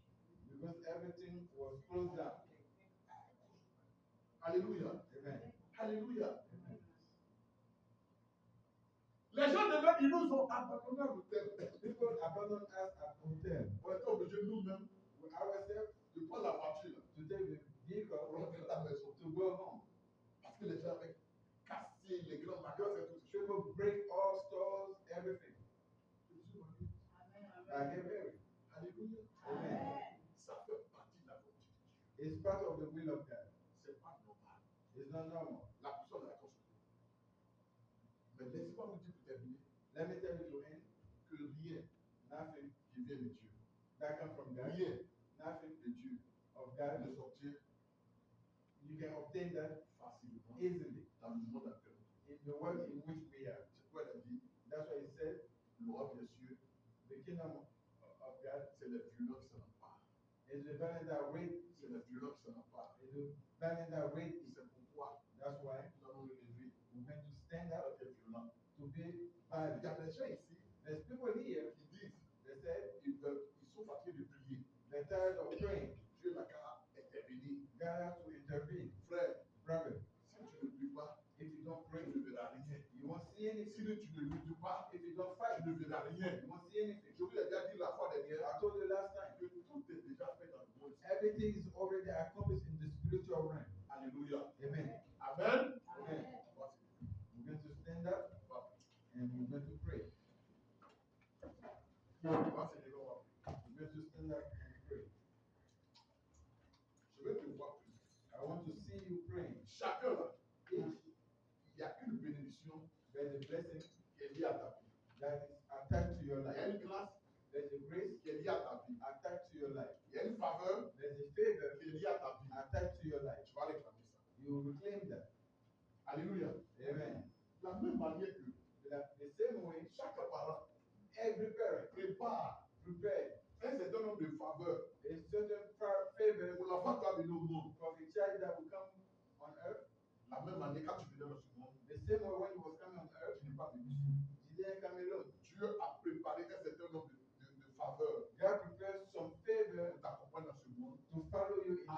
[SPEAKER 2] because everything was closed down.
[SPEAKER 1] Alléluia.
[SPEAKER 2] Amen.
[SPEAKER 1] Alléluia.
[SPEAKER 2] Amen.
[SPEAKER 1] Les gens de là, ils nous ont abandonnés à l'hôtel.
[SPEAKER 2] People abandoned us at hotel.
[SPEAKER 1] On était obligés nous-mêmes
[SPEAKER 2] We ourselves
[SPEAKER 1] de prendre la voiture là,
[SPEAKER 2] to take the vehicle
[SPEAKER 1] pour rentrer à la maison.
[SPEAKER 2] to go home.
[SPEAKER 1] Parce que les gens avaient cassé les grands magasins, tout ça.
[SPEAKER 2] People break all stores, everything.
[SPEAKER 1] Je me suis marié.
[SPEAKER 2] I get married.
[SPEAKER 1] Alléluia.
[SPEAKER 2] Amen.
[SPEAKER 1] Ça fait partie de la volonté de Dieu.
[SPEAKER 2] It's part of the will of God.
[SPEAKER 1] C'est pas normal.
[SPEAKER 2] It's not normal.
[SPEAKER 1] La personne est d'accord sur tout. Mais laissez-moi vous dire pour terminer
[SPEAKER 2] Let me tell you to end,
[SPEAKER 1] que rien
[SPEAKER 2] nothing
[SPEAKER 1] qui vient de Dieu,
[SPEAKER 2] that comes from God,
[SPEAKER 1] rien
[SPEAKER 2] nothing
[SPEAKER 1] de Dieu
[SPEAKER 2] of God.
[SPEAKER 1] ne s'obtient
[SPEAKER 2] You can obtain that
[SPEAKER 1] facilement
[SPEAKER 2] easily
[SPEAKER 1] dans le monde actuel.
[SPEAKER 2] in the world in which we are.
[SPEAKER 1] C'est quoi il a dit?
[SPEAKER 2] That's why he said,
[SPEAKER 1] L'Europe, bien sûr,
[SPEAKER 2] the kingdom of God
[SPEAKER 1] c'est les violents qui s'en emparent.
[SPEAKER 2] is the violent that wait,
[SPEAKER 1] C'est les violents qui s'en emparent.
[SPEAKER 2] is the violent that wait.
[SPEAKER 1] Et c'est pourquoi
[SPEAKER 2] That's why
[SPEAKER 1] nous allons nous lever
[SPEAKER 2] we're going to stand
[SPEAKER 1] à
[SPEAKER 2] up
[SPEAKER 1] des violents.
[SPEAKER 2] to be
[SPEAKER 1] Il
[SPEAKER 2] violent.
[SPEAKER 1] y a des gens ici
[SPEAKER 2] There's people here,
[SPEAKER 1] qui disent,
[SPEAKER 2] they said,
[SPEAKER 1] ils sont fatigués de prier.
[SPEAKER 2] they're tired of praying.
[SPEAKER 1] Dieu n'a qu'à intervenir.
[SPEAKER 2] God has to intervene.
[SPEAKER 1] Frère,
[SPEAKER 2] Brother,
[SPEAKER 1] si tu ne pries pas,
[SPEAKER 2] if you don't pray,
[SPEAKER 1] tu ne verras rien.
[SPEAKER 2] you won't see anything.
[SPEAKER 1] Si tu ne luttes pas,
[SPEAKER 2] If you don't fight,
[SPEAKER 1] tu ne verras rien.
[SPEAKER 2] you won't see anything.
[SPEAKER 1] Je vous ai déjà dit la fois dernière
[SPEAKER 2] I told you last time,
[SPEAKER 1] que tout est déjà fait dans le monde.
[SPEAKER 2] everything is already accomplished in the spiritual realm.
[SPEAKER 1] Alléluia.
[SPEAKER 2] Amen.
[SPEAKER 1] Amen.
[SPEAKER 2] Amen.
[SPEAKER 1] Voici.
[SPEAKER 2] We're going to stand up and we're going to pray.
[SPEAKER 1] Voici les lois.
[SPEAKER 2] We're going to stand up and pray.
[SPEAKER 1] Je vais te voir prier.
[SPEAKER 2] I want to see you praying.
[SPEAKER 1] Chacun là,
[SPEAKER 2] Each,
[SPEAKER 1] il y a une bénédiction
[SPEAKER 2] there's a blessing
[SPEAKER 1] qui est liée à ta vie.
[SPEAKER 2] that is attached to your
[SPEAKER 1] Il y a
[SPEAKER 2] life.
[SPEAKER 1] une grâce
[SPEAKER 2] There's a grace
[SPEAKER 1] qui est liée à ta vie.
[SPEAKER 2] attached to your life.
[SPEAKER 1] Il y a une faveur
[SPEAKER 2] There's a favor
[SPEAKER 1] qui est liée à ta vie.
[SPEAKER 2] attached to your life.
[SPEAKER 1] Tu vas réclamer ça.
[SPEAKER 2] You will reclaim that.
[SPEAKER 1] Alléluia.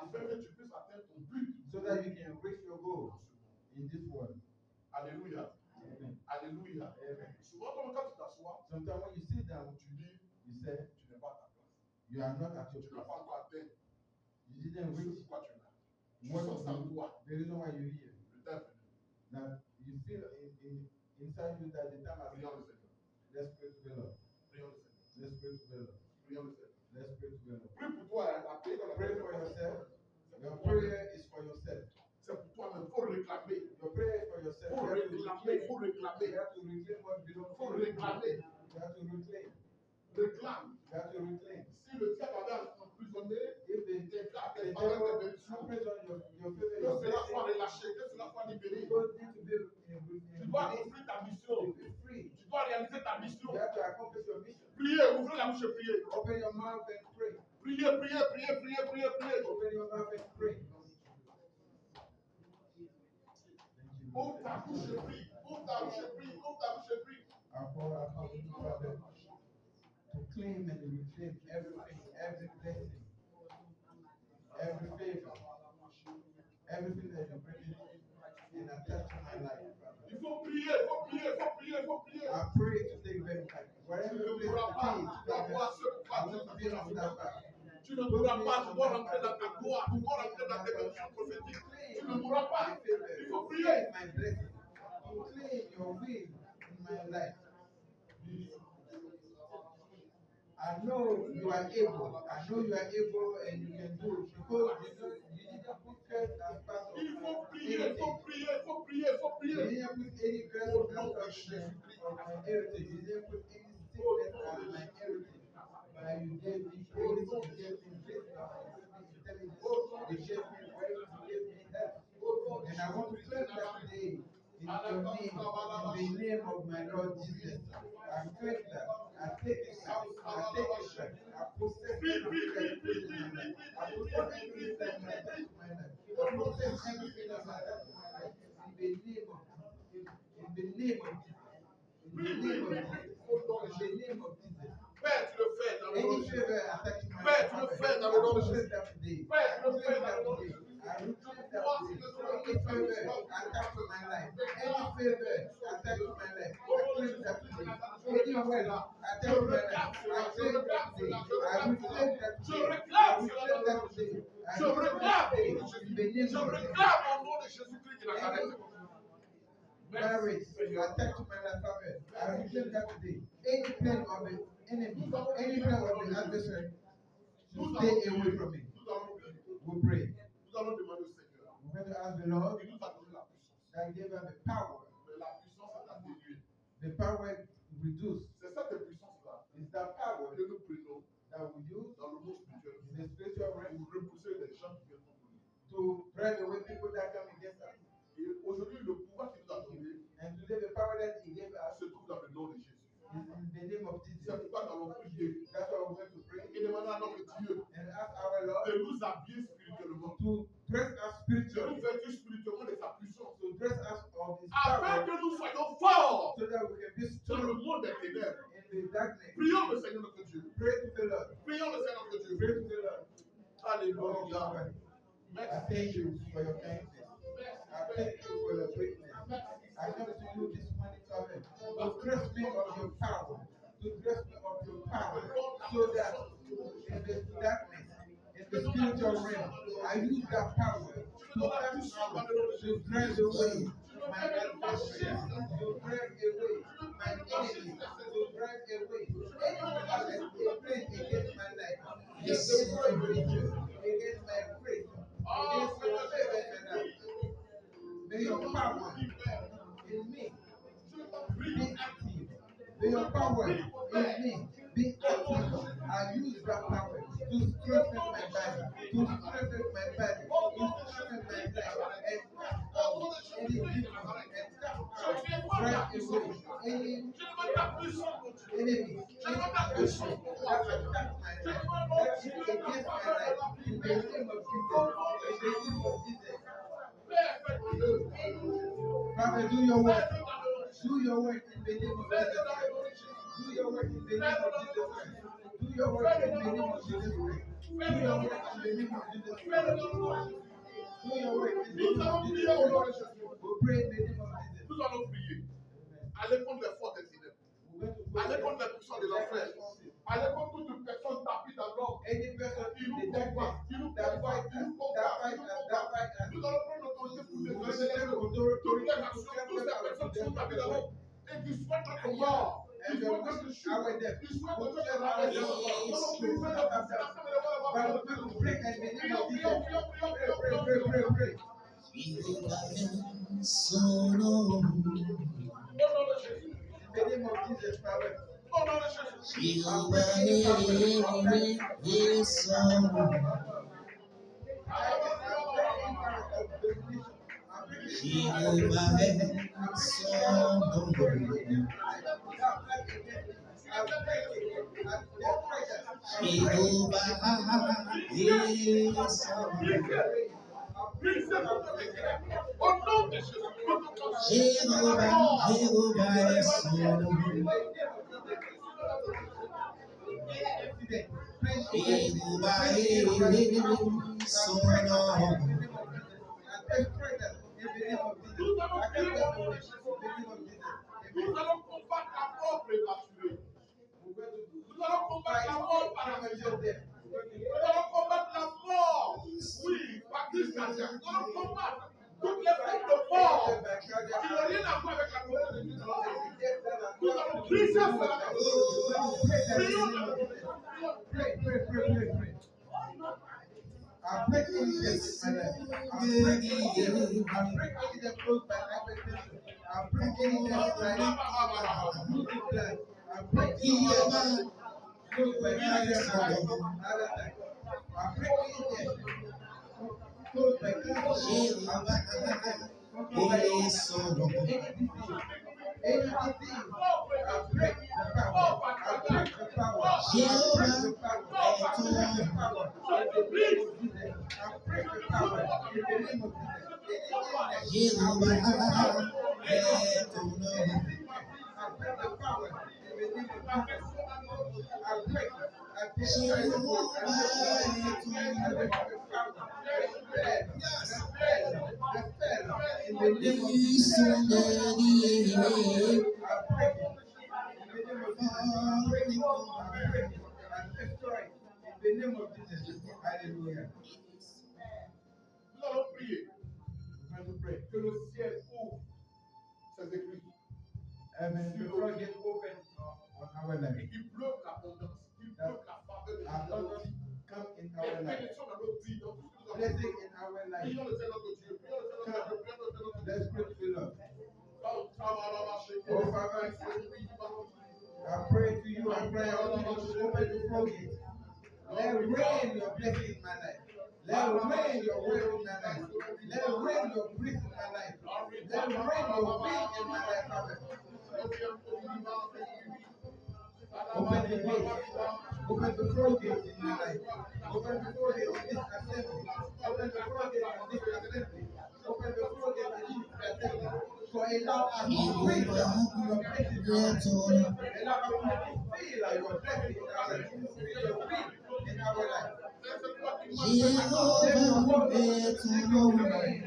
[SPEAKER 1] afin que tu puisses atteindre ton but.
[SPEAKER 2] so that you can reach your goal in this world.
[SPEAKER 1] Alléluia.
[SPEAKER 2] Amen.
[SPEAKER 1] Alléluia.
[SPEAKER 2] Amen.
[SPEAKER 1] Souvent, quand tu t'assois,
[SPEAKER 2] Sometimes when you sit down,
[SPEAKER 1] tu dis,
[SPEAKER 2] you say
[SPEAKER 1] tu n'es pas à ta place.
[SPEAKER 2] you are not at your
[SPEAKER 1] Tu n'as
[SPEAKER 2] place.
[SPEAKER 1] pas encore atteint
[SPEAKER 2] You didn't
[SPEAKER 1] ce
[SPEAKER 2] reach
[SPEAKER 1] pourquoi tu es là. Tu
[SPEAKER 2] what
[SPEAKER 1] sens ça en toi.
[SPEAKER 2] the reason why you're here.
[SPEAKER 1] Le temps est venu.
[SPEAKER 2] That you feel inside you that the time has
[SPEAKER 1] Prions
[SPEAKER 2] come.
[SPEAKER 1] le Seigneur.
[SPEAKER 2] Let's pray to the Lord.
[SPEAKER 1] Prions le Seigneur.
[SPEAKER 2] Let's pray to the Lord.
[SPEAKER 1] Prions le Seigneur.
[SPEAKER 2] Let's pray to the Lord.
[SPEAKER 1] Prie pour toi, hein. La prière qu'on
[SPEAKER 2] Pray
[SPEAKER 1] appelle
[SPEAKER 2] for yourself.
[SPEAKER 1] C'est
[SPEAKER 2] Your
[SPEAKER 1] pour toi-même.
[SPEAKER 2] prayer is for yourself.
[SPEAKER 1] C'est pour toi-même. Il faut réclamer.
[SPEAKER 2] Your prayer is for yourself.
[SPEAKER 1] Il faut réclamer. Il faut
[SPEAKER 2] You
[SPEAKER 1] réclamer.
[SPEAKER 2] have to reclaim what belongs
[SPEAKER 1] Il faut
[SPEAKER 2] to you.
[SPEAKER 1] réclamer.
[SPEAKER 2] You have to reclaim.
[SPEAKER 1] Réclame.
[SPEAKER 2] You have to reclaim.
[SPEAKER 1] Si le diable avait emprisonné,
[SPEAKER 2] If the
[SPEAKER 1] déclare
[SPEAKER 2] the
[SPEAKER 1] tes
[SPEAKER 2] devil
[SPEAKER 1] paroles de bénédiction.
[SPEAKER 2] imprison your
[SPEAKER 1] Que
[SPEAKER 2] favorite
[SPEAKER 1] cela soit
[SPEAKER 2] blessing,
[SPEAKER 1] relâché, que cela soit libéré.
[SPEAKER 2] you don't need to be
[SPEAKER 1] Tu dois accomplir ta mission.
[SPEAKER 2] to be free.
[SPEAKER 1] Tu dois réaliser ta mission.
[SPEAKER 2] You have to accomplish your mission.
[SPEAKER 1] Priez, ouvrez la bouche et priez.
[SPEAKER 2] Open your mouth and pray.
[SPEAKER 1] Priez, priez, priez, priez, priez, priez.
[SPEAKER 2] Open your mouth and pray. Thank you.
[SPEAKER 1] Ouvre ta bouche et prie. Ouvre ta bouche et prie. Ouvre ta bouche et prie.
[SPEAKER 2] Our Father, Father, to claim and reclaim everything, every blessing, every favor, everything that you bring and attach to my life, Father.
[SPEAKER 1] Il faut prier, il faut prier, il faut prier, il faut prier.
[SPEAKER 2] I pray to take them back.
[SPEAKER 1] Tu
[SPEAKER 2] Wherever
[SPEAKER 1] ne
[SPEAKER 2] you place
[SPEAKER 1] pourras pas
[SPEAKER 2] the
[SPEAKER 1] avoir
[SPEAKER 2] keys,
[SPEAKER 1] ce
[SPEAKER 2] I
[SPEAKER 1] pourquoi
[SPEAKER 2] want to be
[SPEAKER 1] Dieu t'a
[SPEAKER 2] on
[SPEAKER 1] fait
[SPEAKER 2] that
[SPEAKER 1] la
[SPEAKER 2] path.
[SPEAKER 1] Tu ne pourras pas, tu dois rentrer dans ta gloire, tu dois rentrer dans tes bénédictions prophétiques. Tu ne pourras pas. Il faut prier.
[SPEAKER 2] My blessing. To claim your will in my life. I know you are able. I know you are able and you can do it because you didn't put curse as part of
[SPEAKER 1] Il faut prier, il
[SPEAKER 2] anything.
[SPEAKER 1] faut prier, il faut prier, il faut
[SPEAKER 2] You
[SPEAKER 1] prier.
[SPEAKER 2] didn't put any curse
[SPEAKER 1] Au
[SPEAKER 2] as
[SPEAKER 1] nom
[SPEAKER 2] part
[SPEAKER 1] de
[SPEAKER 2] of
[SPEAKER 1] Jésus-Christ.
[SPEAKER 2] my heritage. You didn't put any sickness as my heritage. But you gave me praise, you gave me wisdom, you gave me intelligence, you gave me wealth, you gave me health. And I want to claim that today in your name, in the name of my Lord Jesus. I claim that. I take it back. I take it back. I possess everything that you put in my life. I possess everything that you attach to my life. I possess everything that you attach to my life. In the name of Jesus. In the name of Jesus. In the name of Jesus. In the name of Jesus.
[SPEAKER 1] Père, tu le fais dans le nom
[SPEAKER 2] Any
[SPEAKER 1] de Jésus.
[SPEAKER 2] favor attached to my
[SPEAKER 1] Père,
[SPEAKER 2] life,
[SPEAKER 1] tu le fais dans le nom de Jésus.
[SPEAKER 2] that today.
[SPEAKER 1] Père, tu le
[SPEAKER 2] I
[SPEAKER 1] fais dans le nom de
[SPEAKER 2] today.
[SPEAKER 1] Jésus.
[SPEAKER 2] I reclaim that today. Any favor attached to my life, any favor attached to my life, I claim that today. Any wealth attached to my life, I claim that today. I reclaim that today. I reclaim that today. I
[SPEAKER 1] Je
[SPEAKER 2] reclaim
[SPEAKER 1] réclame
[SPEAKER 2] that
[SPEAKER 1] au nom de
[SPEAKER 2] today.
[SPEAKER 1] Jésus.
[SPEAKER 2] In the name
[SPEAKER 1] Je
[SPEAKER 2] of
[SPEAKER 1] réclame
[SPEAKER 2] Jesus.
[SPEAKER 1] au nom de Jésus-Christ de Nazareth.
[SPEAKER 2] Marriage attached to my life, Father. I reclaim that today. Any plan of the enemy, any plan of the adversary, to stay away from me.
[SPEAKER 1] Nous allons prier.
[SPEAKER 2] We pray.
[SPEAKER 1] Nous allons demander au Seigneur.
[SPEAKER 2] We're going to ask the Lord
[SPEAKER 1] Il nous a donné la puissance.
[SPEAKER 2] that gave us the power.
[SPEAKER 1] Mais la puissance est à déduire.
[SPEAKER 2] The power reduced
[SPEAKER 1] C'est cette puissance-là
[SPEAKER 2] is that power
[SPEAKER 1] que nous prenons
[SPEAKER 2] that we use
[SPEAKER 1] dans le monde spirituel
[SPEAKER 2] in the spiritual realm
[SPEAKER 1] pour repousser les gens qui viennent contre nous.
[SPEAKER 2] to drive away people that come against us.
[SPEAKER 1] Et aujourd'hui, le pouvoir qu'il nous a donné
[SPEAKER 2] And today the power that He gave us
[SPEAKER 1] se trouve dans le nom de Jésus.
[SPEAKER 2] is in the name of
[SPEAKER 1] C'est
[SPEAKER 2] Jesus.
[SPEAKER 1] pourquoi nous allons prier
[SPEAKER 2] That's why we're going to pray
[SPEAKER 1] et demander à notre Dieu
[SPEAKER 2] and ask our Lord
[SPEAKER 1] de nous habiller spirituellement,
[SPEAKER 2] to dress us
[SPEAKER 1] de nous
[SPEAKER 2] spiritually,
[SPEAKER 1] vêtir spirituellement de sa puissance,
[SPEAKER 2] to dress us of His
[SPEAKER 1] afin
[SPEAKER 2] power,
[SPEAKER 1] que nous soyons forts
[SPEAKER 2] so that we can be
[SPEAKER 1] dans le
[SPEAKER 2] strong
[SPEAKER 1] monde des ténèbres.
[SPEAKER 2] in the darkness.
[SPEAKER 1] Prions le Seigneur notre Dieu.
[SPEAKER 2] Pray to the Lord.
[SPEAKER 1] Prions le Seigneur notre Dieu.
[SPEAKER 2] Pray to the Lord. Oh
[SPEAKER 1] Alléluia.
[SPEAKER 2] God, I
[SPEAKER 1] Merci.
[SPEAKER 2] thank you for your kindness. I thank you for your greatness. I come to you this morning, Father, to dress me of your power, to dress me of your power, so that in the darkness, in the spiritual realm, I use that power to cast out, to drive away my adversaries, to drive away my enemies, to drive away anyone that has a plan against my life, against my future, against my faith, against your favor and life. May your power in me be active. May your power in me be active. I use that power to strengthen my body, to strengthen my body, to strengthen my life, and cast out any demon and cast out right away any enemy, any adversary that attack my life, that is against my life. In the name of Jesus, in the name of Jesus. Father, do your work. Do your work in the name of Jesus Christ. Do your work in the name of Jesus Christ. Do your work in the name of Jesus Christ. Do your work in the name of Jesus. Do your work in the
[SPEAKER 1] Nous
[SPEAKER 2] name
[SPEAKER 1] allons
[SPEAKER 2] of
[SPEAKER 1] prier au nom de
[SPEAKER 2] Jesus.
[SPEAKER 1] Jésus.
[SPEAKER 2] We pray in the name of Jesus.
[SPEAKER 1] Nous allons prier. Allez contre les forces des ténèbres.
[SPEAKER 2] We're going to go
[SPEAKER 1] Allez contre les puissants de l'enfer.
[SPEAKER 2] forces.
[SPEAKER 1] Allez contre toute personne tapie dans l'homme.
[SPEAKER 2] Any person
[SPEAKER 1] Qui
[SPEAKER 2] in
[SPEAKER 1] nous
[SPEAKER 2] the
[SPEAKER 1] combat,
[SPEAKER 2] darkness,
[SPEAKER 1] qui nous
[SPEAKER 2] that
[SPEAKER 1] combat,
[SPEAKER 2] fight
[SPEAKER 1] qui
[SPEAKER 2] us,
[SPEAKER 1] nous
[SPEAKER 2] that
[SPEAKER 1] combat, qui
[SPEAKER 2] fight
[SPEAKER 1] nous
[SPEAKER 2] us, that
[SPEAKER 1] combat.
[SPEAKER 2] fight us.
[SPEAKER 1] Nous allons prendre l'autorité pour
[SPEAKER 2] We're going
[SPEAKER 1] dégrader
[SPEAKER 2] to
[SPEAKER 1] les
[SPEAKER 2] take
[SPEAKER 1] feux.
[SPEAKER 2] authority
[SPEAKER 1] Toutes les
[SPEAKER 2] to
[SPEAKER 1] actions,
[SPEAKER 2] cleanse
[SPEAKER 1] toutes
[SPEAKER 2] us
[SPEAKER 1] ces
[SPEAKER 2] out,
[SPEAKER 1] personnes
[SPEAKER 2] to
[SPEAKER 1] qui sont tapées
[SPEAKER 2] destroy
[SPEAKER 1] dans
[SPEAKER 2] the
[SPEAKER 1] l'homme et qui souhaitent notre mort,
[SPEAKER 2] and
[SPEAKER 1] qui
[SPEAKER 2] the
[SPEAKER 1] souhaitent
[SPEAKER 2] wish
[SPEAKER 1] notre chute,
[SPEAKER 2] our death.
[SPEAKER 1] qui souhaitent
[SPEAKER 2] Who
[SPEAKER 1] notre
[SPEAKER 2] shall our
[SPEAKER 1] rabaissement.
[SPEAKER 2] death?
[SPEAKER 1] Nous allons
[SPEAKER 2] Who
[SPEAKER 1] prier,
[SPEAKER 2] shall our death? But we're going to pray in the name of Jesus. Pray.
[SPEAKER 5] Sono
[SPEAKER 2] In the name of Jesus, Father.
[SPEAKER 1] Au nom de Jésus.
[SPEAKER 5] Jehovah is sono Jehovah is sono Jehovah is sono
[SPEAKER 1] Au nom de Jésus.
[SPEAKER 5] Jehovah is sono Jehovah is sono
[SPEAKER 1] Nous allons combattre la mort prématurée. Nous allons combattre la mort par accident. Nous allons combattre la mort, oui, par crise cardiaque. Nous allons combattre toutes les formes de mort qui n'ont rien à voir avec la volonté de Dieu. Nous allons briser cela.
[SPEAKER 2] Pray. I break any death in my life. I break any death closed by hypertension. I break any death by losing blood. I break any death closed by heart attack. I break any death closed by cancer.
[SPEAKER 5] Jehovah is sono
[SPEAKER 2] Any disease, I break the power. I break the power. I break the power. I break the power. I break the power in the name of Jesus.
[SPEAKER 5] Jehovah is sono
[SPEAKER 2] I break the power in the name of Jesus. I break it. I destroy the power. I break the power. The spell in the name of Jesus. I break it. In the name of Jesus. I break it. I destroy it. In the name of Jesus. Hallelujah.
[SPEAKER 1] Nous allons prier
[SPEAKER 2] We're going to pray.
[SPEAKER 1] que le ciel ouvre ses écrits.
[SPEAKER 2] Amen. The floor gets open on our life.
[SPEAKER 1] Il pleuve l'abondance, il pleuve la faveur de Dieu.
[SPEAKER 2] Abundance come in our
[SPEAKER 1] Et
[SPEAKER 2] life.
[SPEAKER 1] bénédiction dans notre vie, dans tout ce que nous avons
[SPEAKER 2] Blessing
[SPEAKER 1] fait.
[SPEAKER 2] in our life.
[SPEAKER 1] Prions le Seigneur notre Dieu. Prions le Seigneur notre Dieu. Prions le Seigneur notre Dieu.
[SPEAKER 2] Let's pray to the Lord.
[SPEAKER 1] Oh,
[SPEAKER 2] Father, I pray to you. I pray out to you to open the floodgate. Let rain your blessing in my life. Let rain your word in my life. Let rain your grace in my life. Let rain your will in my life, Father. Open the gate. Open the floodgate in my life. Open the floodgate in this assembly. Open the floodgate in this assembly. Open the floodgate in this assembly. So allow us to bring your blessing in our life. Allow us to feel your blessing in our life. Feel your will in our life.
[SPEAKER 5] Jehovah is sono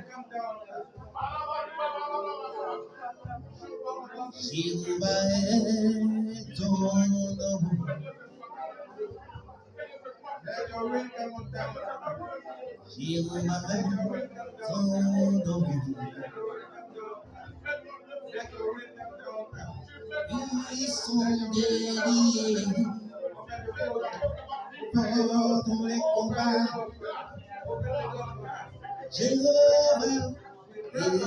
[SPEAKER 2] Come down.
[SPEAKER 5] Jehovah is sono
[SPEAKER 2] Let your rain come on down.
[SPEAKER 5] Jehovah
[SPEAKER 2] Let your rain come
[SPEAKER 5] is
[SPEAKER 2] down.
[SPEAKER 5] sono
[SPEAKER 2] Let your rain come down.
[SPEAKER 5] Isondeli pour tous les combats. Jéhovah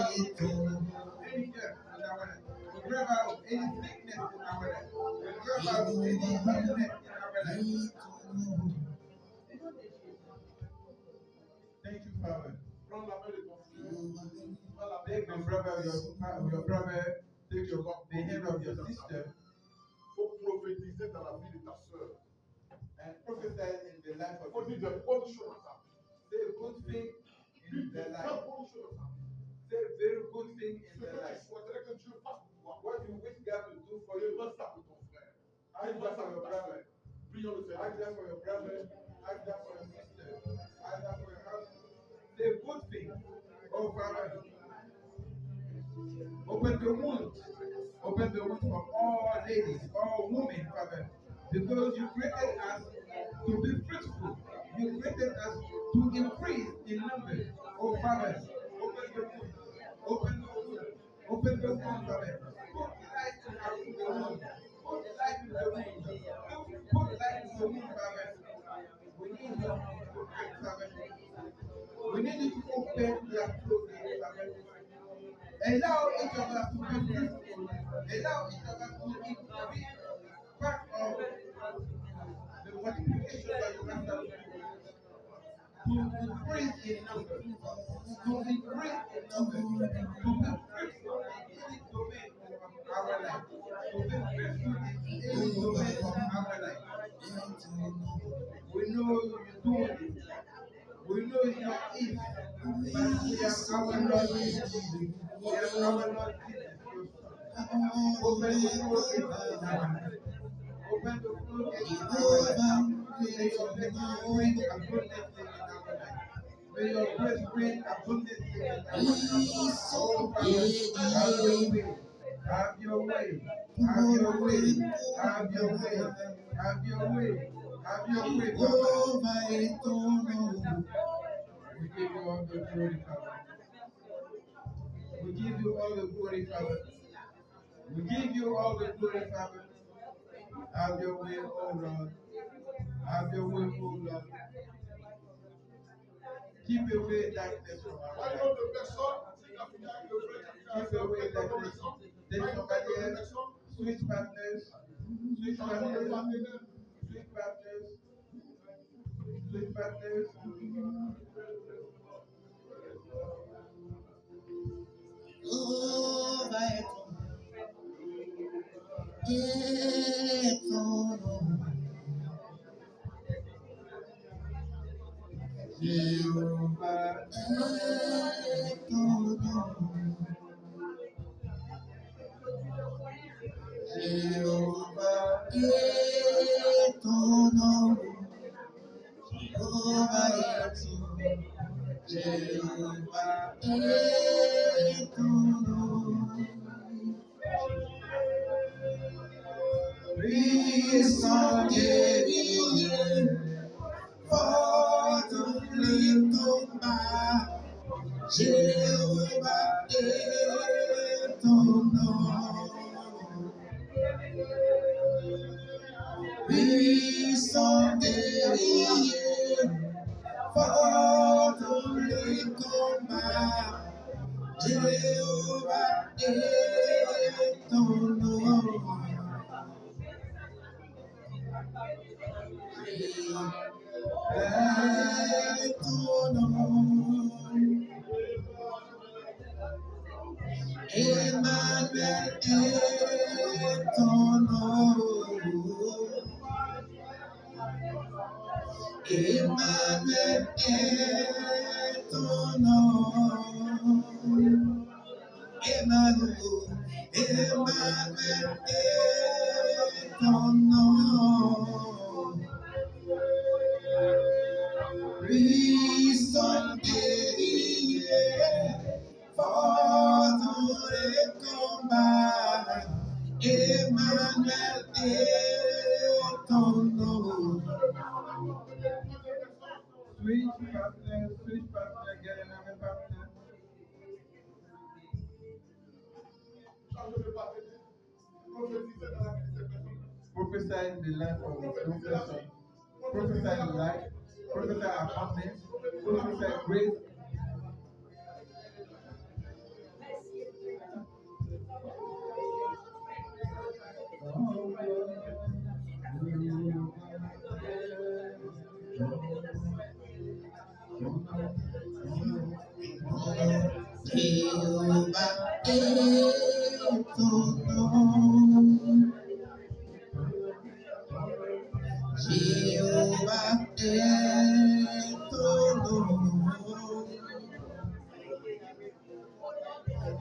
[SPEAKER 5] est ton
[SPEAKER 2] Thank you, Father.
[SPEAKER 1] Prends la main de ton frère. Prends la main
[SPEAKER 2] Take your brother, your brother, take the hand of your sister
[SPEAKER 1] faut prophétiser dans la vie de ta soeur.
[SPEAKER 2] and prophesy in the life
[SPEAKER 1] Il faut
[SPEAKER 2] of
[SPEAKER 1] dire
[SPEAKER 2] your
[SPEAKER 1] de bonnes choses à ta vie.
[SPEAKER 2] Say a good thing in
[SPEAKER 1] Dis de
[SPEAKER 2] their
[SPEAKER 1] très
[SPEAKER 2] life.
[SPEAKER 1] bonnes choses à ta vie.
[SPEAKER 2] Say a very good thing in
[SPEAKER 1] Ce
[SPEAKER 2] their
[SPEAKER 1] que tu
[SPEAKER 2] life.
[SPEAKER 1] souhaiterais que Dieu fasse pour toi.
[SPEAKER 2] What you wish God to do for you,
[SPEAKER 1] Demande ça pour ton frère.
[SPEAKER 2] ask that for your brother.
[SPEAKER 1] Prions le Seigneur.
[SPEAKER 2] Ask that for your brother. Ask that for your Oh, Father, open the wounds. Open the wounds for all ladies, all women, Father. Because you created us to be fruitful. You created us to increase in numbers. Oh, Father, open the wounds. Open the wounds. Open the wounds, Father. Put light in the wound. Put light in the wound. Put light in the wound, Father. We need you to break, Father. We need you to open their clothing, Father. Allow each of us to be fruitful. Allow each of us to be part of the multiplication that you have done. To increase in number. To increase in number. To be fruitful in any domain of our life. To be fruitful in any domain of our life. We know you do it. We know it's not easy. But we have our Lord Jesus. We have our Lord Jesus, your Son. Open the floodgates in our life. Open the floodgates in our life. May your blessing rain abundantly in our life. May your grace rain abundantly in our life. Oh, Father, have your way. Have your way. Have your way. Have your way. Have your way. Have your way, Father. We give you all the glory, Father. We give you all the glory, Father. We give you all the glory, Father. Have your way, oh Lord. Have your way, oh Lord. Keep away darkness from our life. Keep away darkness. Take somebody else. Switch partners. Switch partners. Switch partners. Switch partners.
[SPEAKER 5] Oh, my
[SPEAKER 2] Jehovah, Jehovah,
[SPEAKER 5] Jehovah est ton nom. Puissant guerrier, fort dans les combats. Jehovah est ton nom. Est ton nom. Emmanuel est ton nom. Emmanuel est ton nom. Emmanuel, Emmanuel est ton nom. Puissant guerrier, fort dans les combats. Emmanuel est ton nom.
[SPEAKER 2] switch partner, get another partner. Prophesy in the life of one person. Prophesy in life. Prophesy abundance. Prophesy grace.
[SPEAKER 5] Jehovah est ton nom. Jehovah est ton nom.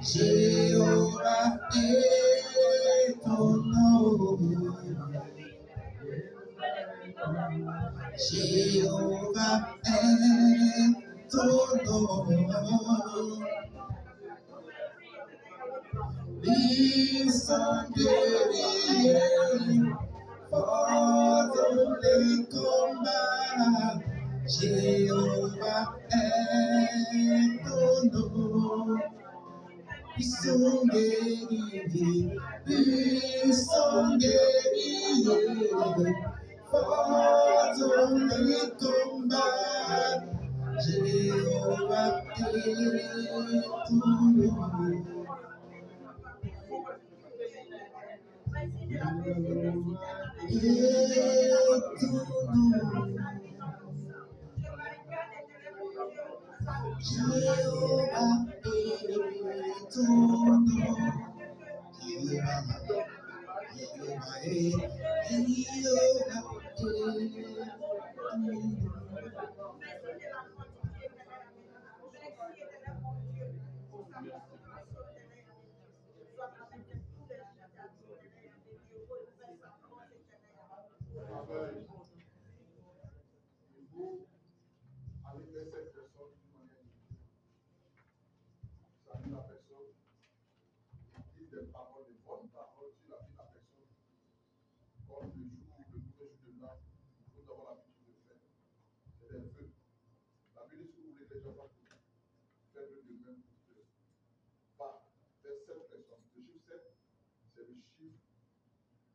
[SPEAKER 5] Jehovah est ton nom. Jehovah est ton nom. Ils sont guerriers, forts dans les combats. Jéhovah est ton nom. Ils sont guerriers, forts dans les combats. Jéhovah est ton nom.
[SPEAKER 1] Avec cette personne d'une manière salut la personne, dit des paroles, des bonnes paroles sur la vie de la personne, comme le premier jour de l'an, nous avons l'habitude de faire. C'est des vœux. La Bible dit que vous voulez que les gens fassent faire le même par vers cette personne. Le chiffre 7, c'est le chiffre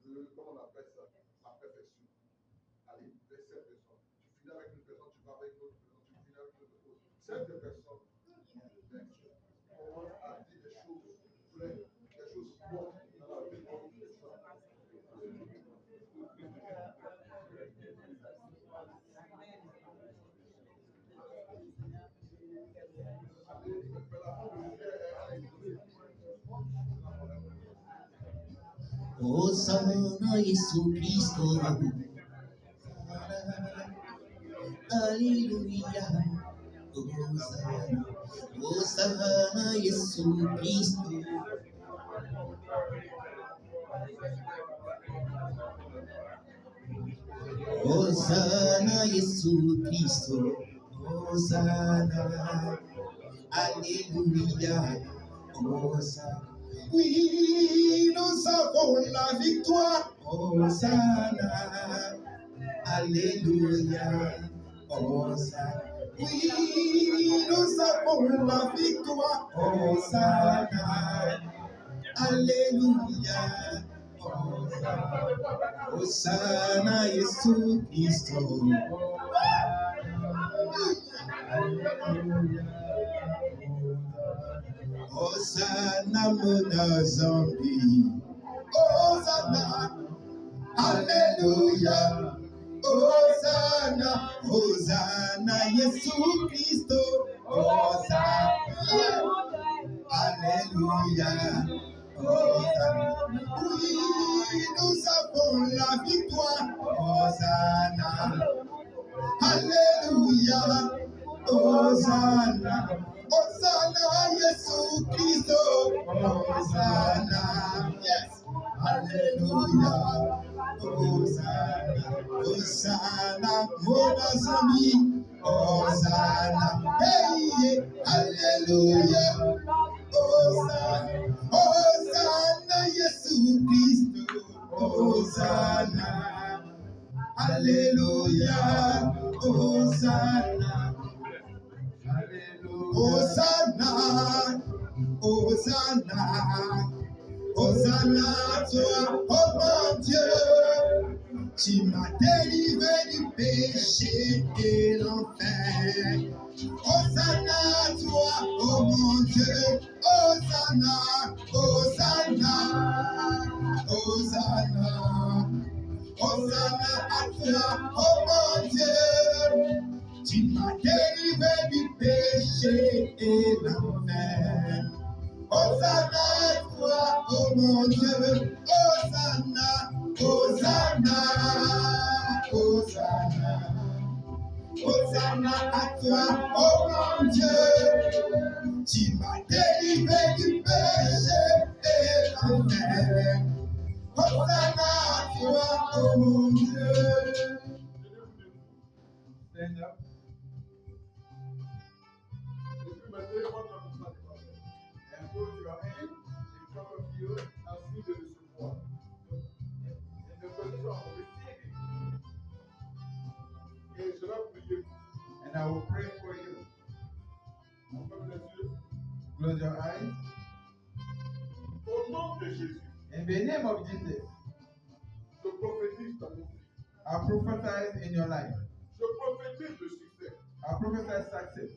[SPEAKER 1] de, comment on appelle ça, la perfection. Allez, vers cette personne. Tu finis avec une personne, tu vas avec une autre personne, tu finis avec une autre personne. Cette personne commence à dire des choses vraies, des choses bonnes dans la vie de l'autre personne.
[SPEAKER 5] Hosanna Yesu Kristo. Alléluia. Hosanna. Hosanna Yesu Kristo. Hosanna Yesu Kristo. Hosanna. Alléluia. Hosanna. Oui, nous avons la victoire. Hosanna. Alléluia. Hosanna. Oui, nous avons la victoire. Hosanna. Alléluia. Hosanna. Hosanna Yesu Kristo. Hosanna Mona Zambi. Hosanna. Alléluia. Hosanna. Hosanna Yesu Kristo. Hosanna. Alléluia. Hosanna. Oui, nous avons la victoire. Hosanna. Alléluia. Hosanna. Hosanna Yesu Kristo. Hosanna. Yes. Alléluia. Hosanna. Hosanna. Mon ami. Hosanna. Hey. Alléluia. Hosanna. Hosanna Yesu Kristo. Hosanna. Alléluia. Hosanna. Hosanna. Hosanna. Hosanna toi, oh mon Dieu. Tu m'as délivré du péché et l'enfer. Hosanna toi, oh mon Dieu. Hosanna. Hosanna. Hosanna. Hosanna à toi, oh mon Dieu. Tu m'as délivré du péché et l'enfer. Hosanna à toi, oh mon Dieu. Hosanna, Hosanna, Hosanna. Hosanna à toi, oh mon Dieu. Tu m'as délivré du péché et l'enfer. Hosanna à toi, oh mon Dieu.
[SPEAKER 2] Stand up.
[SPEAKER 1] Ferme les yeux.
[SPEAKER 2] Close your eyes.
[SPEAKER 1] Au nom de Jésus,
[SPEAKER 2] In the name of Jesus,
[SPEAKER 1] je prophétise dans mon vie.
[SPEAKER 2] I prophesy in your life.
[SPEAKER 1] Je prophétise le succès.
[SPEAKER 2] I prophesy success.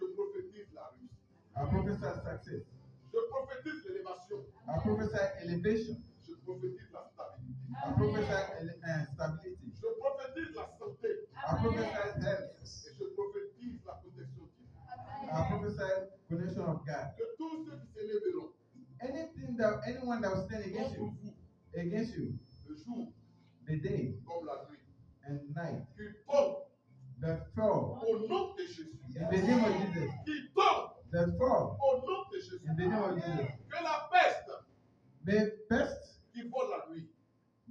[SPEAKER 1] Je prophétise la réussite.
[SPEAKER 2] I prophesy success.
[SPEAKER 1] Je prophétise l'élévation.
[SPEAKER 2] I prophesy elevation.
[SPEAKER 1] Je prophétise la stabilité.
[SPEAKER 2] I prophesy stability.
[SPEAKER 1] Je prophétise la santé.
[SPEAKER 2] I prophesy health.
[SPEAKER 1] Et je prophétise la protection divine.
[SPEAKER 2] I prophesy connection of God.
[SPEAKER 1] Que tous ceux qui s'élèveront
[SPEAKER 2] Anyone that will stand against
[SPEAKER 1] contre
[SPEAKER 2] you,
[SPEAKER 1] vous,
[SPEAKER 2] the
[SPEAKER 1] jour
[SPEAKER 2] the day
[SPEAKER 1] comme la nuit,
[SPEAKER 2] and night,
[SPEAKER 1] qu'ils tombent
[SPEAKER 2] that fall
[SPEAKER 1] au nom de Jésus.
[SPEAKER 2] in the name of Jesus,
[SPEAKER 1] Qu'ils tombent
[SPEAKER 2] that fall
[SPEAKER 1] au nom de Jésus.
[SPEAKER 2] in the name of Jesus.
[SPEAKER 1] Que la peste
[SPEAKER 2] May pest
[SPEAKER 1] qui vole la nuit,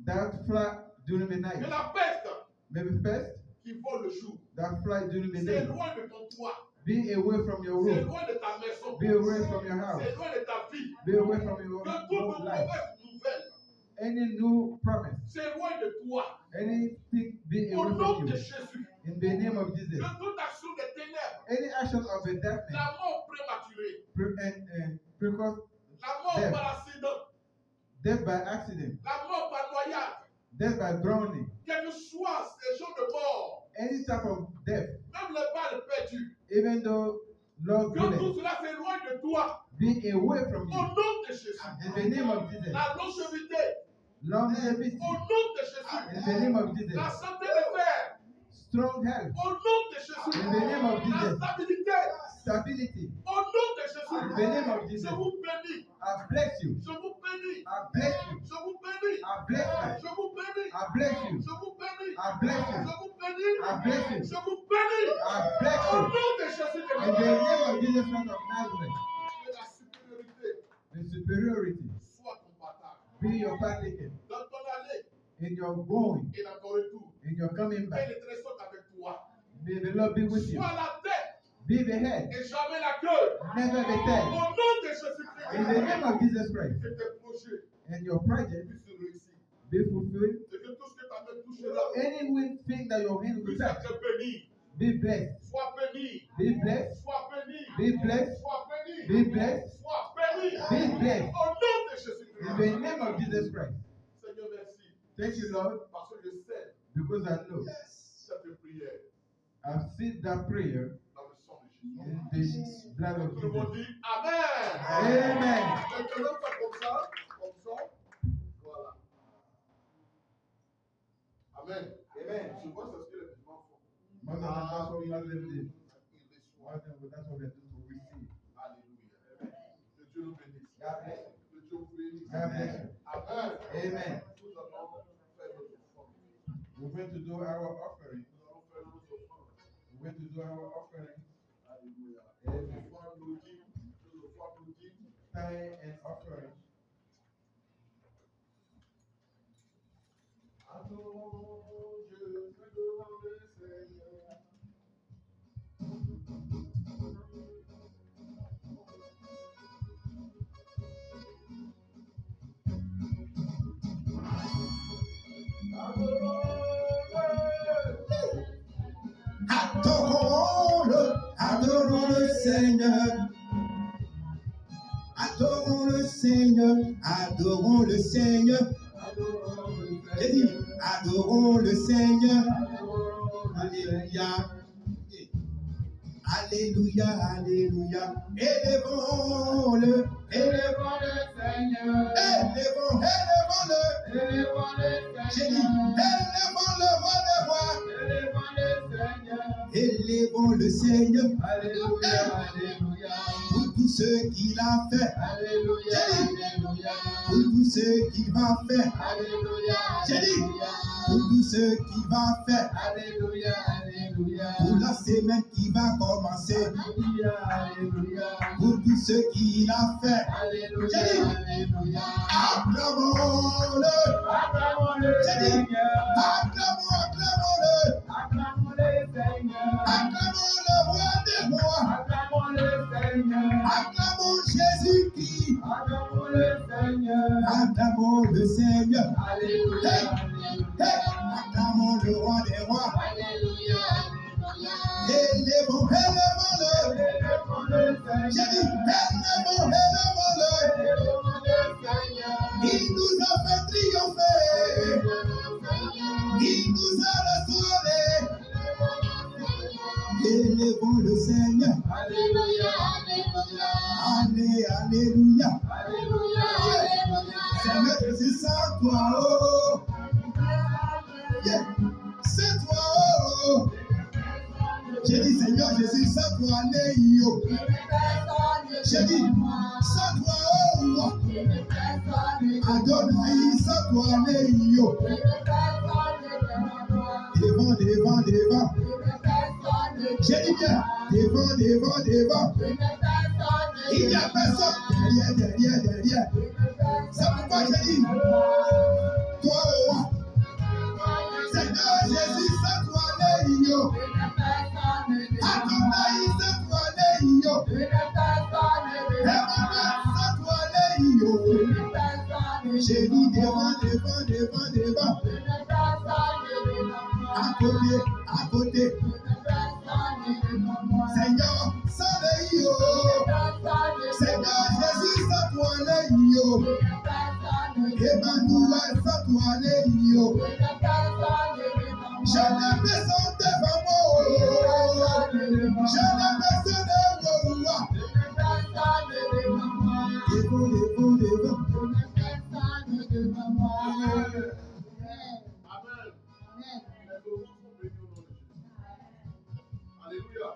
[SPEAKER 2] that fly during the
[SPEAKER 1] que
[SPEAKER 2] night,
[SPEAKER 1] la peste
[SPEAKER 2] maybe pest
[SPEAKER 1] qui vole le jour,
[SPEAKER 2] that fly during the day,
[SPEAKER 1] s'éloigne de ton toit,
[SPEAKER 2] be away from your room,
[SPEAKER 1] s'éloigne de ta maison,
[SPEAKER 2] be away from your house,
[SPEAKER 1] s'éloigne de ta vie.
[SPEAKER 2] be away from your
[SPEAKER 1] Que toute
[SPEAKER 2] own life.
[SPEAKER 1] mauvaise nouvelle
[SPEAKER 2] Any new promise,
[SPEAKER 1] s'éloigne de toi.
[SPEAKER 2] anything be
[SPEAKER 1] Au
[SPEAKER 2] away
[SPEAKER 1] nom
[SPEAKER 2] from
[SPEAKER 1] de
[SPEAKER 2] you.
[SPEAKER 1] Jésus.
[SPEAKER 2] In the name of Jesus,
[SPEAKER 1] Que toute action des ténèbres,
[SPEAKER 2] any action of the darkness,
[SPEAKER 1] la mort prématurée,
[SPEAKER 2] because
[SPEAKER 1] la mort
[SPEAKER 2] Death.
[SPEAKER 1] par accident,
[SPEAKER 2] death by accident,
[SPEAKER 1] la mort par noyade,
[SPEAKER 2] death by drowning,
[SPEAKER 1] quel que soit ces jours de mort,
[SPEAKER 2] any type of death,
[SPEAKER 1] même les balles perdues,
[SPEAKER 2] even though Lord
[SPEAKER 1] que tout
[SPEAKER 2] bullet,
[SPEAKER 1] cela s'éloigne de toi.
[SPEAKER 2] be away from
[SPEAKER 1] Au
[SPEAKER 2] you.
[SPEAKER 1] nom de Jésus.
[SPEAKER 2] In the name of Jesus,
[SPEAKER 1] La longévité,
[SPEAKER 2] longevity.
[SPEAKER 1] au nom de Jésus.
[SPEAKER 2] In the name of Jesus,
[SPEAKER 1] La santé de fer,
[SPEAKER 2] strong health.
[SPEAKER 1] au nom de Jésus.
[SPEAKER 2] In the name of
[SPEAKER 1] La
[SPEAKER 2] Jesus,
[SPEAKER 1] stabilité,
[SPEAKER 2] stability.
[SPEAKER 1] au nom de Jésus.
[SPEAKER 2] In the name of Jesus,
[SPEAKER 1] Je vous bénis,
[SPEAKER 2] I bless you.
[SPEAKER 1] je vous bénis,
[SPEAKER 2] I bless you.
[SPEAKER 1] je vous bénis,
[SPEAKER 2] I bless you.
[SPEAKER 1] je vous bénis,
[SPEAKER 2] I bless you.
[SPEAKER 1] je vous bénis,
[SPEAKER 2] I bless you.
[SPEAKER 1] je vous bénis,
[SPEAKER 2] I bless you.
[SPEAKER 1] je vous bénis.
[SPEAKER 2] I bless
[SPEAKER 1] Au
[SPEAKER 2] you.
[SPEAKER 1] nom de Jésus de
[SPEAKER 2] In the
[SPEAKER 1] Nazareth,
[SPEAKER 2] name of Jesus Christ of Nazareth,
[SPEAKER 1] que la supériorité
[SPEAKER 2] the superiority
[SPEAKER 1] soit ton partage.
[SPEAKER 2] be your partaker
[SPEAKER 1] Dans ton allée
[SPEAKER 2] in your going,
[SPEAKER 1] et dans ton retour,
[SPEAKER 2] in your coming
[SPEAKER 1] que
[SPEAKER 2] back.
[SPEAKER 1] l'Éternel soit avec toi.
[SPEAKER 2] May the Lord be with you.
[SPEAKER 1] Sois la tête
[SPEAKER 2] Be the head,
[SPEAKER 1] et jamais la queue.
[SPEAKER 2] never the
[SPEAKER 1] Au
[SPEAKER 2] tail.
[SPEAKER 1] nom de Jésus-Christ,
[SPEAKER 2] In the name of Jesus Christ,
[SPEAKER 1] que tes projets
[SPEAKER 2] and your project
[SPEAKER 1] puissent réussir.
[SPEAKER 2] be fulfilled.
[SPEAKER 1] Et que tout ce que ta main touchera
[SPEAKER 2] Anything that your hand will
[SPEAKER 1] puisse
[SPEAKER 2] touch,
[SPEAKER 1] être béni.
[SPEAKER 2] be blessed.
[SPEAKER 1] Sois béni.
[SPEAKER 2] Be blessed.
[SPEAKER 1] Sois béni.
[SPEAKER 2] Be blessed.
[SPEAKER 1] Sois béni.
[SPEAKER 2] Be blessed.
[SPEAKER 1] Sois béni.
[SPEAKER 2] Be blessed.
[SPEAKER 1] Au nom de
[SPEAKER 2] In
[SPEAKER 1] Jésus-Christ.
[SPEAKER 2] the name of Jesus Christ.
[SPEAKER 1] Seigneur, merci.
[SPEAKER 2] Thank you, Lord,
[SPEAKER 1] Parce que je sais
[SPEAKER 2] because I know
[SPEAKER 1] cette prière
[SPEAKER 2] I've seen that prayer
[SPEAKER 1] dans le sang de Jésus.
[SPEAKER 2] in the blood of
[SPEAKER 1] Tout le monde
[SPEAKER 2] Jesus.
[SPEAKER 1] dit Amen.
[SPEAKER 2] Amen.
[SPEAKER 1] Maintenant, faites comme ça. Comme ça. Voilà. Amen.
[SPEAKER 2] Amen.
[SPEAKER 1] Souvent, c'est ce que les musulmans font.
[SPEAKER 2] Most of the time, that's what we Muslims do.
[SPEAKER 1] Ils reçoivent.
[SPEAKER 2] That's what we do to receive.
[SPEAKER 1] Alléluia. Que Dieu nous bénisse.
[SPEAKER 2] God bless you.
[SPEAKER 1] Que Dieu vous bénisse.
[SPEAKER 2] God bless you.
[SPEAKER 1] Amen.
[SPEAKER 2] Amen.
[SPEAKER 1] Nous allons faire notre offrande.
[SPEAKER 2] We're going to do our offering.
[SPEAKER 1] Nous allons faire notre offrande.
[SPEAKER 2] We're going to do our offering.
[SPEAKER 1] Alléluia.
[SPEAKER 2] Amen.
[SPEAKER 1] Nous allons applaudir. Nous allons applaudir.
[SPEAKER 2] Tithe and offering.
[SPEAKER 1] Adorons Dieu, adorons le Seigneur.
[SPEAKER 5] Adorons le Seigneur. Adorons le Seigneur. Adorons le Seigneur. J'ai dit, adorons le Seigneur. Alléluia. Alléluia, alléluia. Élevons-le. Élevons le Seigneur. Élevons-le. J'ai dit, élevons le roi des rois. Élevons le Seigneur.
[SPEAKER 2] Alléluia, alléluia.
[SPEAKER 5] Pour tout ce qu'il a fait.
[SPEAKER 2] Alléluia, alléluia.
[SPEAKER 5] Pour tout ce qu'il va faire.
[SPEAKER 2] Alléluia,
[SPEAKER 5] J'ai dit,
[SPEAKER 2] alléluia.
[SPEAKER 5] pour tout ce qu'il va faire.
[SPEAKER 2] Alléluia, alléluia.
[SPEAKER 5] Pour la semaine qui va commencer.
[SPEAKER 2] Alléluia, alléluia.
[SPEAKER 5] Pour tout ce qu'il a fait.
[SPEAKER 2] Alléluia, alléluia.
[SPEAKER 5] Acclamons-le.
[SPEAKER 2] Acclamons-le,
[SPEAKER 5] J'ai dit,
[SPEAKER 2] Seigneur.
[SPEAKER 5] acclamons-le.
[SPEAKER 2] Acclamons-le, Seigneur.
[SPEAKER 5] Acclamons le roi des rois.
[SPEAKER 2] Acclamons-le, Seigneur.
[SPEAKER 5] Acclamons Jésus-Christ.
[SPEAKER 2] Acclamons-le, Seigneur.
[SPEAKER 5] Acclamons le Seigneur.
[SPEAKER 2] Alléluia,
[SPEAKER 5] Hey,
[SPEAKER 2] alléluia.
[SPEAKER 5] acclamons le roi des rois.
[SPEAKER 2] Alléluia, alléluia.
[SPEAKER 5] Élevons-le.
[SPEAKER 2] Élevons-le,
[SPEAKER 5] J'ai dit, élevons-le. Il nous a fait triompher. Il nous a restaurés. Élevons le Seigneur.
[SPEAKER 6] Alléluia, alléluia.
[SPEAKER 5] Allez, alléluia.
[SPEAKER 6] Alléluia, alléluia.
[SPEAKER 5] Seigneur Jésus, sans toi, oh. Yeah. C'est toi, oh. J'ai dit, Seigneur Jésus, sans toi, yo. J'ai dit, sans toi, oh. Adonai, sans toi, yo. Devant. J'ai dit bien, devant. Il n'y a personne derrière. C'est pourquoi j'ai dit, toi, oh. Seigneur Jésus, sans toi, yo. Adonai, sans toi, yo. Emmanuel, sans toi, yo. J'ai dit devant. À côté. Seigneur, sans yo. Seigneur Jésus, sans toi, yo. Emmanuel, sans toi, yo. Je n'ai personne devant moi. Je n'ai personne devant moi. Devant.
[SPEAKER 1] Amen. Les offrandes sont bénies au nom de Jésus. Alléluia.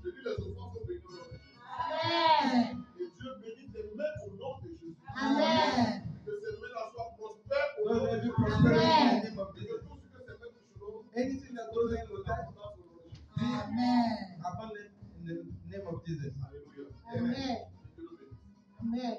[SPEAKER 1] Je dis les offrandes sont bénies au nom de Jésus.
[SPEAKER 6] Amen.
[SPEAKER 1] Et Dieu bénit tes mains au nom de Jésus.
[SPEAKER 6] Amen.
[SPEAKER 1] Que ces mains-là soient prospères au
[SPEAKER 2] Lord,
[SPEAKER 1] nom de
[SPEAKER 2] let me
[SPEAKER 1] Jésus.
[SPEAKER 2] prosper in the name of
[SPEAKER 1] Et que
[SPEAKER 2] Jesus.
[SPEAKER 1] tout ce que ces mains toucheront,
[SPEAKER 2] Anything that goes in with that,
[SPEAKER 1] abondance au nom de Jésus.
[SPEAKER 6] Amen.
[SPEAKER 2] abundant in the name of Jesus.
[SPEAKER 1] Alléluia.
[SPEAKER 6] Amen.
[SPEAKER 1] Dieu le bénisse.
[SPEAKER 6] Amen.